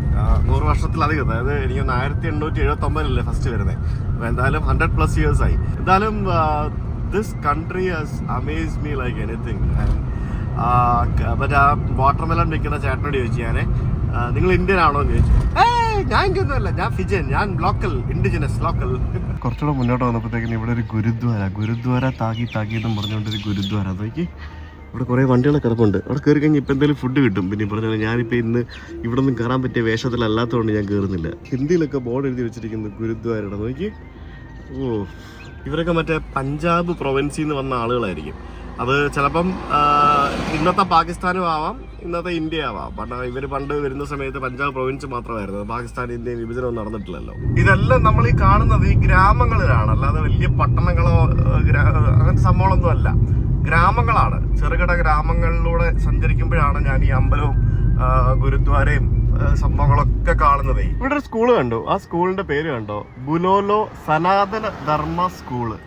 100 വർഷത്തിലധികം, അതായത് എനിക്ക് 1879 ഫസ്റ്റ് വരുന്നത്. അപ്പോൾ എന്തായാലും 100+ years ആയി. എന്തായാലും this country has amazed me like anything. മറ്റേ ആ വാട്ടർമെലൺ വിൽക്കുന്ന ചേട്ടനോട് ചോദിച്ചു ഞാൻ, നിങ്ങൾ ഇന്ത്യൻ ആണോ എന്ന് ചോദിച്ചു. ഞാൻ ഇന്ത്യൻ ഒന്നുമല്ല, ഞാൻ ഫിജിയൻ, ഞാൻ ലോക്കൽ, ഇൻഡിജിനസ് ലോക്കൽ. കുറച്ചുകൂടെ മുന്നോട്ട് വന്നപ്പോഴത്തേക്കിന് ഇവിടെ ഒരു ഗുരുദ്വാര താക്കി എന്നും പറഞ്ഞുകൊണ്ടൊരു ഗുരുദ്വാര. നോക്കി ഇവിടെ കുറേ വണ്ടികളൊക്കെ കിടപ്പുണ്ട്. അവിടെ കയറി കഴിഞ്ഞാൽ ഇപ്പം എന്തെങ്കിലും ഫുഡ് കിട്ടും. പിന്നെ പറഞ്ഞാൽ ഞാനിപ്പോൾ ഇന്ന് ഇവിടെ ഒന്നും കയറാൻ പറ്റിയ വേഷത്തിലല്ലാത്തതുകൊണ്ട് ഞാൻ കയറുന്നില്ല. ഹിന്ദിയിലൊക്കെ ബോർഡ് എഴുതി വെച്ചിരിക്കുന്നു ഗുരുദ്വാരയുടെ. നോക്കി, ഓ, ഇവരൊക്കെ മറ്റേ പഞ്ചാബ് പ്രൊവിൻസിൽ നിന്ന് വന്ന ആളുകളായിരിക്കും. അത് ചിലപ്പം ഇന്നത്തെ പാകിസ്ഥാനും ആവാം, ഇന്നത്തെ ഇന്ത്യ ആവാം. ഇവർ പണ്ട് വരുന്ന സമയത്ത് പഞ്ചാബ് പ്രൊവിൻസ് മാത്രമായിരുന്നു, പാകിസ്ഥാൻ ഇന്ത്യ വിഭജനം നടന്നിട്ടില്ലല്ലോ. ഇതെല്ലാം നമ്മൾ ഈ കാണുന്നത് ഈ ഗ്രാമങ്ങളിലാണ്, അല്ലാതെ വലിയ പട്ടണങ്ങളോ അങ്ങനത്തെ സംഭവങ്ങളൊന്നും അല്ല. ഗ്രാമങ്ങളാണ്. ചെറുകിട ഗ്രാമങ്ങളിലൂടെ സഞ്ചരിക്കുമ്പോഴാണ് ഞാൻ ഈ അമ്പലവും ഗുരുദ്വാരയും സംഭവങ്ങളൊക്കെ കാണുന്നതേ. ഇവിടെ ഒരു സ്കൂള് കണ്ടു. ആ സ്കൂളിന്റെ പേര് കണ്ടോ, ബുലോലോ സനാതന ധർമ്മ സ്കൂള്.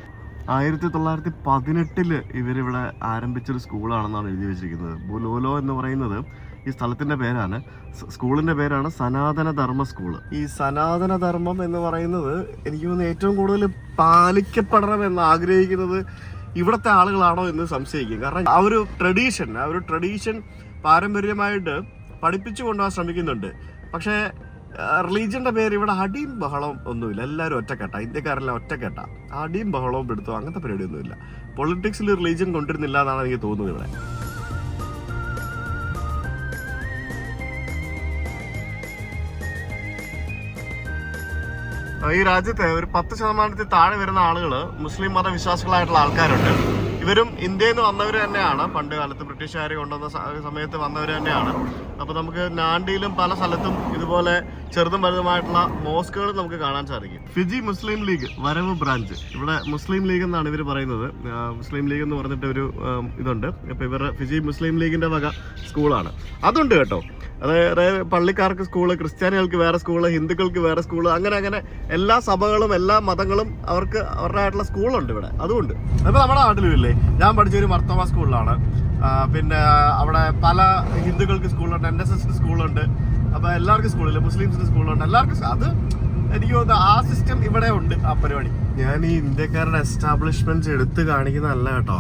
1918 ഇവരിവിടെ ആരംഭിച്ചൊരു സ്കൂളാണെന്നാണ് എഴുതി വെച്ചിരിക്കുന്നത്. ബുലോലോ എന്ന് പറയുന്നത് ഈ സ്ഥലത്തിന്റെ പേരാണ്. സ്കൂളിന്റെ പേരാണ് സനാതന ധർമ്മ സ്കൂള്. ഈ സനാതന ധർമ്മം എന്ന് പറയുന്നത് എനിക്ക് തോന്നുന്നു ഏറ്റവും കൂടുതൽ പാലിക്കപ്പെടണം എന്ന് ആഗ്രഹിക്കുന്നത് ഇവിടുത്തെ ആളുകളാണോ എന്ന് സംശയിക്കും. കാരണം ആ ഒരു ട്രഡീഷൻ പാരമ്പര്യമായിട്ട് പഠിപ്പിച്ചു കൊണ്ടുപോകാൻ ശ്രമിക്കുന്നുണ്ട്. പക്ഷേ റിലീജിയന്റെ പേര് ഇവിടെ അടിയും ബഹളവും ഒന്നുമില്ല. എല്ലാവരും ഒറ്റക്കെട്ട, ഇന്ത്യക്കാരെല്ലാം ഒറ്റക്കെട്ട. അടിയും ബഹളവും എടുത്തോ അങ്ങനത്തെ പരിപാടിയൊന്നുമില്ല. പൊളിറ്റിക്സിൽ റിലീജിയൻ കൊണ്ടിരുന്നില്ല എന്നാണ് എനിക്ക് തോന്നുന്നത് ഇവിടെ. ഈ രാജ്യത്തെ ഒരു 10% താഴെ വരുന്ന ആളുകൾ മുസ്ലിം മതവിശ്വാസികളായിട്ടുള്ള ആൾക്കാരുണ്ട്. ഇവരും ഇന്ത്യയിൽ നിന്ന് വന്നവർ തന്നെയാണ്. പണ്ട് കാലത്ത് ബ്രിട്ടീഷുകാർ കൊണ്ടുവന്ന സമയത്ത് വന്നവർ തന്നെയാണ്. അപ്പോൾ നമുക്ക് നാണ്ടിയിലും പല സ്ഥലത്തും ഇതുപോലെ ചെറുതും വലുതുമായിട്ടുള്ള മോസ്കുകൾ നമുക്ക് കാണാൻ സാധിക്കും. ഫിജി മുസ്ലിം ലീഗ് വരവ് ബ്രാഞ്ച്, ഇവിടെ മുസ്ലിം ലീഗ് എന്നാണ് ഇവർ പറയുന്നത്. മുസ്ലിം ലീഗ് എന്ന് പറഞ്ഞിട്ട് ഒരു ഇതുണ്ട്. അപ്പോൾ ഇവരുടെ ഫിജി മുസ്ലിം ലീഗിൻ്റെ വക സ്കൂളാണ്. അതുണ്ട് കേട്ടോ. അതായത് പള്ളിക്കാർക്ക് സ്കൂള്, ക്രിസ്ത്യാനികൾക്ക് വേറെ സ്കൂള്, ഹിന്ദുക്കൾക്ക് വേറെ സ്കൂള്, അങ്ങനെ എല്ലാ സഭകളും എല്ലാ മതങ്ങളും അവർക്ക് അവരുടേതായിട്ടുള്ള സ്കൂളുണ്ട് ഇവിടെ. അതുകൊണ്ട് അപ്പോൾ നമ്മുടെ നാട്ടിലും ഇല്ലേ, ഞാൻ പഠിച്ചൊരു മർത്തോമ സ്കൂളിലാണ്. പിന്നെ അവിടെ പല ഹിന്ദുക്കൾക്ക് സ്കൂളുണ്ട്, NSS സ്കൂളുണ്ട്. അപ്പോൾ എല്ലാവർക്കും സ്കൂളില്ല, മുസ്ലിംസിന് സ്കൂളുണ്ട്, എല്ലാവർക്കും. അത് എനിക്ക് തോന്നുന്നു ആ സിസ്റ്റം ഇവിടെ ഉണ്ട്, ആ പരിപാടി. ഞാൻ ഈ ഇന്ത്യക്കാരുടെ എസ്റ്റാബ്ലിഷ്മെന്റ്സ് എടുത്ത് കാണിക്കുന്നതല്ല കേട്ടോ.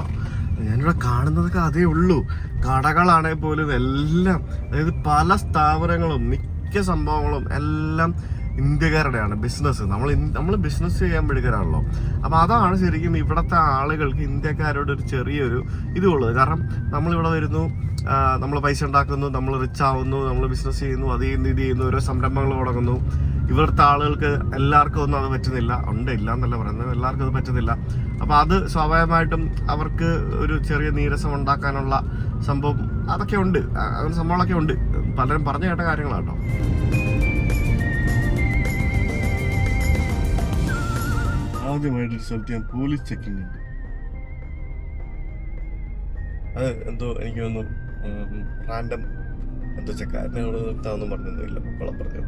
ഞാനിവിടെ കാണുന്നതൊക്കെ അതേ ഉള്ളൂ. കടകളാണെങ്കിൽ പോലും എല്ലാം, അതായത് പല സ്ഥാപനങ്ങളും മിക്ക സംഭവങ്ങളും എല്ലാം ഇന്ത്യക്കാരുടെയാണ്. ബിസിനസ് നമ്മൾ ബിസിനസ് ചെയ്യാൻ പഠിക്കാനാണല്ലോ. അപ്പോൾ അതാണ് ശരിക്കും ഇവിടുത്തെ ആളുകൾക്ക് ഇന്ത്യക്കാരോട് ഒരു ചെറിയൊരു ഇതുള്ളത്. കാരണം നമ്മളിവിടെ വരുന്നു, നമ്മൾ പൈസ ഉണ്ടാക്കുന്നു, നമ്മൾ റിച്ച് ആവുന്നു, നമ്മൾ ബിസിനസ് ചെയ്യുന്നു, അത് ചെയ്യുന്നു, ഇത് ചെയ്യുന്നു, ഓരോ സംരംഭങ്ങൾ തുടങ്ങുന്നു. ഇവിടുത്തെ ആളുകൾക്ക് എല്ലാവർക്കും ഒന്നും അത് പറ്റുന്നില്ല. ഇല്ല എന്നല്ല പറയുന്നത്, എല്ലാവർക്കും അത് പറ്റുന്നില്ല. അപ്പോൾ അത് സ്വാഭാവികമായിട്ടും അവർക്ക് ഒരു ചെറിയ നീരസം ഉണ്ടാക്കാനുള്ള സംഭവം അതൊക്കെ ഉണ്ട്, അങ്ങനെ സംഭവങ്ങളൊക്കെ ഉണ്ട്. പലരും പറഞ്ഞു കേട്ട കാര്യങ്ങളാട്ടോ. ആദ്യമായിട്ടൊരു സ്ഥലത്ത് ഞാൻ പോലീസ് ചെക്കിംഗ് ഉണ്ട്. അത് എന്തോ എനിക്ക് തോന്നുന്നു റാൻഡം എന്തോ ചെക്കാരനോട് നിർത്താമെന്നും പറഞ്ഞൊന്നുമില്ല, കുളം പറഞ്ഞു.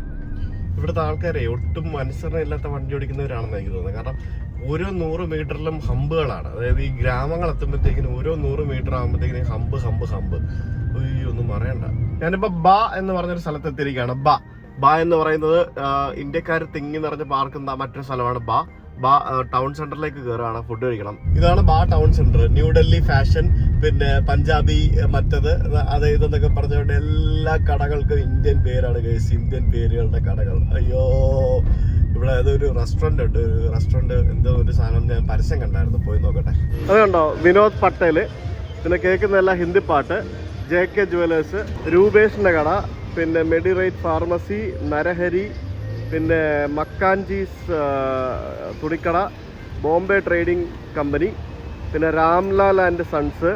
ഇവിടുത്തെ ആൾക്കാരെ ഒട്ടും അനുസരണ ഇല്ലാത്ത വണ്ടി ഓടിക്കുന്നവരാണെന്ന് എനിക്ക് തോന്നുന്നത്. കാരണം ഓരോ 100 മീറ്ററിലും ഹമ്പുകളാണ്. അതായത് ഈ ഗ്രാമങ്ങൾ എത്തുമ്പോഴത്തേക്കിനും ഓരോ 100 മീറ്റർ ആകുമ്പോഴത്തേക്കിനും ഹമ്പ്. ഒന്നും പറയണ്ട. ഞാനിപ്പോൾ ബാ എന്ന് പറഞ്ഞൊരു സ്ഥലത്ത് എത്തിയിരിക്കുകയാണ്. ബാ എന്ന് പറയുന്നത് ഇന്ത്യക്കാർ തിങ്ങി നിറഞ്ഞ് പാർക്കുന്ന മറ്റൊരു സ്ഥലമാണ് ബാ ടൗൺ സെന്ററിലേക്ക് കയറുകയാണ്, ഫുഡ് കഴിക്കണം. ഇതാണ് ബാ ടൗൺ സെന്റർ. ന്യൂഡൽഹി ഫാഷൻ, പിന്നെ പഞ്ചാബി, മറ്റത് അത് ഇതെന്നൊക്കെ പറഞ്ഞുകൊണ്ട് എല്ലാ കടകൾക്കും ഇന്ത്യൻ പേരാണ് ഗൈസ്, ഇന്ത്യൻ പേരുകളുടെ കടകൾ. അയ്യോ, ഇവിടെ അതൊരു റെസ്റ്റോറന്റ് ഉണ്ട്. ഒരു റെസ്റ്റോറന്റ് എന്തോ ഒരു സാധനം ഞാൻ പരസ്യം കണ്ടായിരുന്നു, പോയി നോക്കട്ടെ. അത് കണ്ടോ, വിനോദ് പട്ടേൽ. പിന്നെ കേൾക്കുന്നതെല്ലാം ഹിന്ദി പാട്ട്. JK ജുവലേഴ്സ്, രൂപേഷിന്റെ കട, പിന്നെ മെഡിറൈറ്റ് ഫാർമസി, നരഹരി, പിന്നെ മക്കാൻജീസ് തുണിക്കട, ബോംബെ ട്രേഡിംഗ് കമ്പനി, പിന്നെ Ramlal and sons,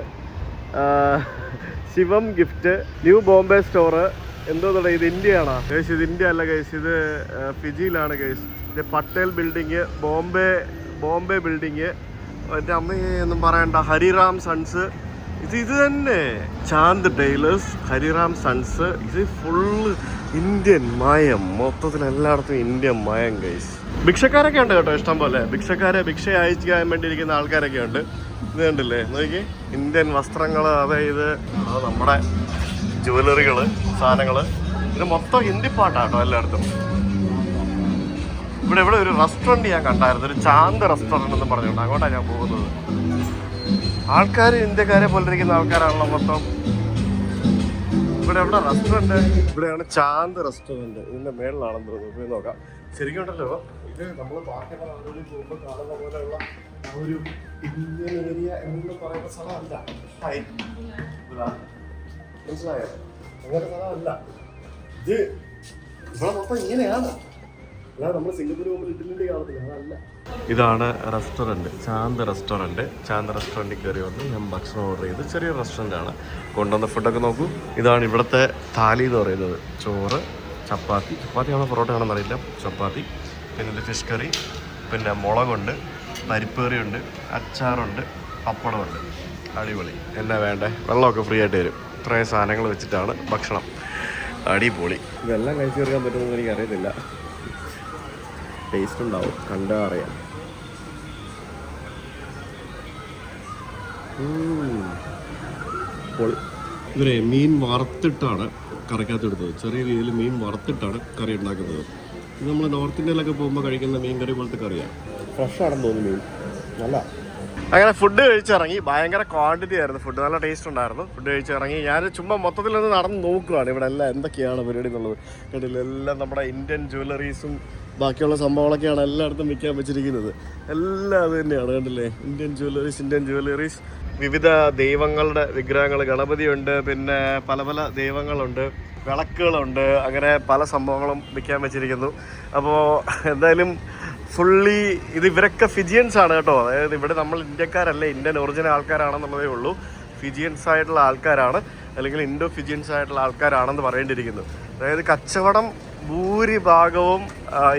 Shivam gift, new Bombay store. എന്തോന്നുള്ളത്, ഇത് ഇന്ത്യയാണോ ഗൈസ്? ഇത് ഇന്ത്യ അല്ല ഗൈസ്, ഇത് ഫിജിയിലാണ് ഗൈസ്. ഇത് പട്ടേൽ ബിൽഡിങ്, ബോംബെ ബിൽഡിങ്, എൻ്റെ അമ്മയൊന്നും പറയണ്ട. ഹരിറാം സൺസ്, ഇത് തന്നെ. Chand tailors, Hariram sons. ഇത് ഫുള്ള് ഇന്ത്യൻ മയം, മൊത്തത്തിൽ എല്ലായിടത്തും ഇന്ത്യൻ മയം ഗൈസ്. ഭിക്ഷക്കാരൊക്കെ ഉണ്ട് കേട്ടോ, ഇഷ്ടം പോലെ ഭിക്ഷ അയക്കാൻ വേണ്ടി ഇരിക്കുന്ന ആൾക്കാരൊക്കെ ഉണ്ട്. ഇത് കണ്ടില്ലേ, നോക്കി ഇന്ത്യൻ വസ്ത്രങ്ങൾ, അതായത് നമ്മുടെ ജുവലറികൾ, സാധനങ്ങൾ. ഇത് മൊത്തം ഹിന്ദി പാട്ടാട്ടോ എല്ലായിടത്തും. ഇവിടെ ഒരു റെസ്റ്റോറൻറ്റ് ഞാൻ കണ്ടായിരുന്നു, ഒരു ചാന്ത് റെസ്റ്റോറൻറ്റ് എന്ന് പറഞ്ഞുകൊണ്ട്. അങ്ങോട്ടാണ് ഞാൻ പോകുന്നത്. ആൾക്കാർ ഇന്ത്യക്കാരെ പോലെ ഇരിക്കുന്ന ആൾക്കാരാണല്ലോ മൊത്തം. ഇവിടെ എവിടെ റെസ്റ്റോറൻറ്റ്? ഇവിടെയാണ് ചാന്ത് റെസ്റ്റോറൻറ്റ്. ഇതിൻ്റെ മേളിലാണെന്ന് തോന്നുന്നു, പോയി നോക്കാം. ശരിക്കും ഉണ്ടല്ലോ, ഇത് നമ്മൾ ബാക്കിയുള്ള നാടുകളിൽ പോകുമ്പോൾ കാണുന്ന പോലെയുള്ള ആ ഒരു ഇന്ത്യൻ ഏരിയ എന്ന് പറയുന്ന സ്ഥലമല്ല. മനസ്സിലായോ? അങ്ങനെ സ്ഥലമല്ല ഇത്. ഇവിടെ മൊത്തം ഇങ്ങനെയാണ്. അല്ലാതെ നമ്മൾ സിംഗപ്പൂർ പോകുമ്പോൾ ഇഡ്ഡലി കാണത്തില്ല, അതല്ല. ഇതാണ് റെസ്റ്റോറൻറ്റ്, ചാന്ത് റെസ്റ്റോറൻറ്റ്. ചാന്ത് റെസ്റ്റോറൻറ്റിൽ കയറി വന്ന് ഞാൻ ഭക്ഷണം ഓർഡർ ചെയ്ത്. ചെറിയ റെസ്റ്റോറൻറ്റാണ്. കൊണ്ടുവന്ന ഫുഡൊക്കെ നോക്കൂ. ഇതാണ് ഇവിടുത്തെ താലി എന്ന് പറയുന്നത്. ചോറ്, ചപ്പാത്തിയാണോ പൊറോട്ടയാണെന്ന് അറിയില്ല, ചപ്പാത്തി, പിന്നെ ഇത് ഫിഷ് കറി, പിന്നെ മുളകുണ്ട്, പരിപ്പ് കറിയുണ്ട്, അച്ചാറുണ്ട്, പപ്പടമുണ്ട്. അടിപൊളി. എന്നാ വേണ്ടേ? വെള്ളമൊക്കെ ഫ്രീ ആയിട്ട് തരും. ഇത്രയും സാധനങ്ങൾ വെച്ചിട്ടാണ് ഭക്ഷണം. അടിപൊളി. ഇതെല്ലാം കഴിച്ചു തീർക്കാൻ പറ്റുമെന്ന് എനിക്കറിയത്തില്ല. ടേസ്റ്റ് ഉണ്ടാവും, കണ്ടാൽ അറിയാം. ഇവരെ മീൻ വറുത്തിട്ടാണ് കറിക്കകത്ത് എടുത്തത്. ചെറിയ രീതിയിൽ മീൻ വറുത്തിട്ടാണ് കറി ഉണ്ടാക്കുന്നത്. ഇത് നമ്മൾ നോർത്ത് ഇന്ത്യയിലൊക്കെ പോകുമ്പോൾ കഴിക്കുന്ന മീൻ കറി പോലത്തെ കറിയാണ്. ഫ്രഷാണെന്ന് തോന്നുന്നു മീൻ. നല്ല. അങ്ങനെ ഫുഡ് കഴിച്ചിറങ്ങി. ഭയങ്കര ക്വാണ്ടിറ്റി ആയിരുന്നു ഫുഡ്, നല്ല ടേസ്റ്റ് ഉണ്ടായിരുന്നു. ഫുഡ് കഴിച്ചിറങ്ങി. ഞാൻ ചുമ്മാ മൊത്തത്തിലൊന്ന് നടന്ന് നോക്കുകയാണ് ഇവിടെ എല്ലാം എന്തൊക്കെയാണ് പരിപാടി എന്നുള്ളത്. കണ്ടില്ല, എല്ലാം നമ്മുടെ ഇന്ത്യൻ ജ്വല്ലറീസും ബാക്കിയുള്ള സംഭവങ്ങളൊക്കെയാണ് എല്ലായിടത്തും വിൽക്കാൻ വെച്ചിരിക്കുന്നത്. എല്ലാം അത് തന്നെയാണ്. കണ്ടില്ലേ, ഇന്ത്യൻ ജ്വല്ലറീസ്. വിവിധ ദൈവങ്ങളുടെ വിഗ്രഹങ്ങൾ, ഗണപതിയുണ്ട്, പിന്നെ പല പല ദൈവങ്ങളുണ്ട്, വിളക്കുകളുണ്ട്, അങ്ങനെ പല സംഭവങ്ങളും വിൽക്കാൻ വെച്ചിരിക്കുന്നു. അപ്പോൾ എന്തായാലും ഫുള്ളി ഇത് ഇവരൊക്കെ ഫിജിയൻസ് ആണ് കേട്ടോ. അതായത് ഇവിടെ നമ്മൾ ഇന്ത്യക്കാരല്ല, ഇന്ത്യൻ ഒറിജിനൽ ആൾക്കാരാണെന്നുള്ളതേ ഉള്ളൂ. ഫിജിയൻസ് ആയിട്ടുള്ള ആൾക്കാരാണ്, അല്ലെങ്കിൽ ഇൻഡോ ഫിജിയൻസ് ആയിട്ടുള്ള ആൾക്കാരാണെന്ന് പറയേണ്ടിയിരിക്കുന്നു. അതായത് കച്ചവടം ഭൂരിഭാഗവും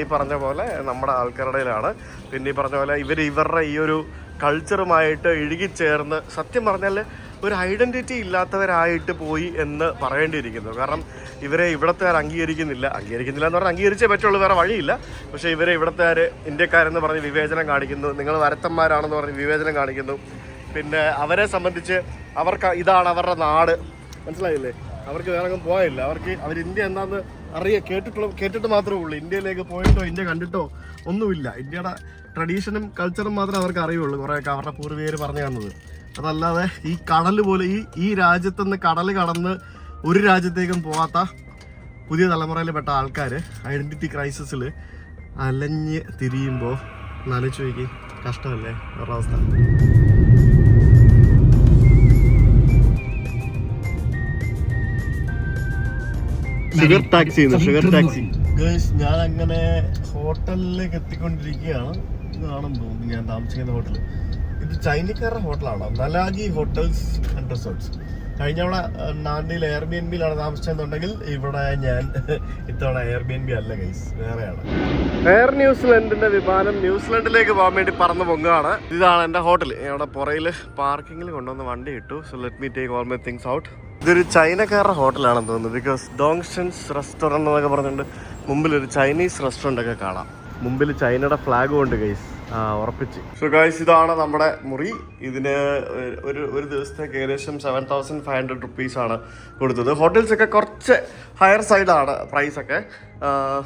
ഈ പറഞ്ഞ പോലെ നമ്മുടെ ആൾക്കാരുടെയിലാണ്. പിന്നെ ഈ പറഞ്ഞ പോലെ ഇവരുടെ ഈ ഒരു കൾച്ചറുമായിട്ട് ഇഴുകിച്ചേർന്ന് സത്യം പറഞ്ഞാൽ ഒരു ഐഡൻറ്റിറ്റി ഇല്ലാത്തവരായിട്ട് പോയി എന്ന് പറയേണ്ടിയിരിക്കുന്നു. കാരണം ഇവരെ ഇവിടത്തുകാർ അംഗീകരിക്കുന്നില്ല എന്ന് പറഞ്ഞാൽ അംഗീകരിച്ചേ പറ്റുള്ളൂ, വേറെ വഴിയില്ല. പക്ഷേ ഇവരെ ഇവിടത്തുകാർ ഇന്ത്യക്കാരെന്ന് പറഞ്ഞ് വിവേചനം കാണിക്കുന്നു. നിങ്ങൾ വരത്തന്മാരാണെന്ന് പറഞ്ഞ് വിവേചനം കാണിക്കുന്നു. പിന്നെ അവരെ സംബന്ധിച്ച് ഇതാണ് അവരുടെ നാട്, മനസ്സിലായില്ലേ? അവർക്ക് വേറെ പോയില്ല. അവർ ഇന്ത്യ എന്താണെന്ന് കേട്ടിട്ട് മാത്രമേ ഉള്ളൂ. ഇന്ത്യയിലേക്ക് പോയിട്ടോ ഇന്ത്യ കണ്ടിട്ടോ ഒന്നുമില്ല. ഇന്ത്യയുടെ ട്രഡീഷനും കൾച്ചറും മാത്രമേ അവർക്ക് അറിയുള്ളൂ, കുറേയൊക്കെ അവരുടെ പൂർവികർ പറഞ്ഞു തന്നത്. അതല്ലാതെ ഈ കടൽ പോലെ ഈ രാജ്യത്തുനിന്ന് കടൽ കടന്ന് ഒരു രാജ്യത്തേക്കും പോകാത്ത പുതിയ തലമുറയിൽ പെട്ട ആൾക്കാർ ഐഡൻറ്റിറ്റി ക്രൈസിസിൽ അലഞ്ഞ് തിരിയുമ്പോൾ നനച്ചു നോക്കി, കഷ്ടമല്ലേ അവരുടെ അവസ്ഥ. ഷുഗർ ടാക്സി ഞാൻ അങ്ങനെ ഹോട്ടലിലേക്ക് എത്തിക്കൊണ്ടിരിക്കുകയാണ്. ഇതാണെന്ന് തോന്നുന്നു ഞാൻ താമസിക്കുന്ന ഹോട്ടൽ. ഇത് ചൈനക്കാരുടെ ഹോട്ടലാണ്, നലാഗി ഹോട്ടൽസ് ആൻഡ് റിസോർട്ട്സ്. കഴിഞ്ഞ തവണ നാന്ദിയിൽ എയർബിഎൻബിയിലാണ് താമസിച്ചെന്നുണ്ടെങ്കിൽ ഇവിടെ ഞാൻ ഇത്തവണ എയർബിഎൻബി അല്ല ഗൈസ്, വേറെയാണ്. എയർ ന്യൂസിലൻഡിന്റെ വിമാനം ന്യൂസിലൻഡിലേക്ക് പോകാൻ വേണ്ടി പറന്ന് പൊങ്ങുകയാണ്. ഇതാണ് എൻ്റെ ഹോട്ടൽ. അവിടെ പുറയിൽ പാർക്കിങ്ങിൽ കൊണ്ടുവന്ന് വണ്ടി ഇട്ടു. So let me take all my things out. ഇതൊരു ചൈനക്കാരുടെ ഹോട്ടലാണെന്ന് തോന്നുന്നു. ബിക്കോസ് ഡോങ്ഷൻസ് റെസ്റ്റോറൻറ്റ് എന്നൊക്കെ പറഞ്ഞിട്ടുണ്ട്. മുമ്പിലൊരു ചൈനീസ് റെസ്റ്റോറൻ്റ് ഒക്കെ കാണാം. മുമ്പിൽ ചൈനയുടെ ഫ്ലാഗും ഉണ്ട് ഗൈസ്, ഉറപ്പിച്ച്. സോ ഗൈസ്, ഇതാണ് നമ്മുടെ മുറി. ഇതിന് ഒരു ദിവസത്തേക്ക് ഏകദേശം 7,500 റുപ്പീസാണ് കൊടുത്തത്. ഹോട്ടൽസൊക്കെ കുറച്ച് ഹയർ സൈഡാണ് പ്രൈസൊക്കെ.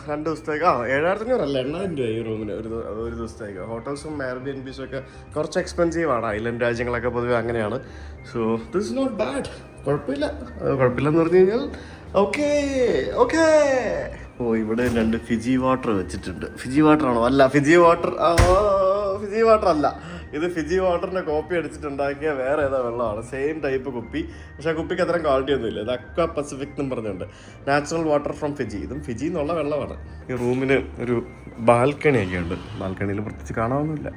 2 ദിവസത്തേക്ക് 7,500 അല്ല 8,000 രൂപ ഈ റൂമിന് ഒരു ദിവസത്തേക്ക്. ഹോട്ടൽസും എയർബിഎൻബിസും ഒക്കെ കുറച്ച് എക്സ്പെൻസീവാണ്. ഐലൻഡ് രാജ്യങ്ങളൊക്കെ പൊതുവെ അങ്ങനെയാണ്. So this is not bad. കുഴപ്പമില്ലെന്ന് പറഞ്ഞു കഴിഞ്ഞാൽ ഓക്കേ. ഓ, ഇവിടെ 2 ഫിജി വാട്ടർ വെച്ചിട്ടുണ്ട്. ഫിജി വാട്ടർ ആണോ? അല്ല, ഫിജി വാട്ടർ അല്ല. ഇത് ഫിജി വാട്ടറിന്റെ കോപ്പി അടിച്ചിട്ടുണ്ടാക്കിയ വേറെ ഏതാ വെള്ളമാണ്, സെയിം ടൈപ്പ് കുപ്പി. പക്ഷെ ആ കുപ്പിക്ക് അത്രയും ക്വാളിറ്റി ഒന്നും ഇല്ല. ഇത് അക്വ പസഫിക് എന്നും പറഞ്ഞുണ്ട്, നാച്ചുറൽ വാട്ടർ ഫ്രം ഫിജി. ഇതും ഫിജി എന്നുള്ള വെള്ളമാണ്. ഈ റൂമിന് ഒരു ബാൽക്കണിയൊക്കെ ഉണ്ട്. ബാൽക്കണിയിൽ പ്രത്യേകിച്ച് കാണാനൊന്നുമില്ല.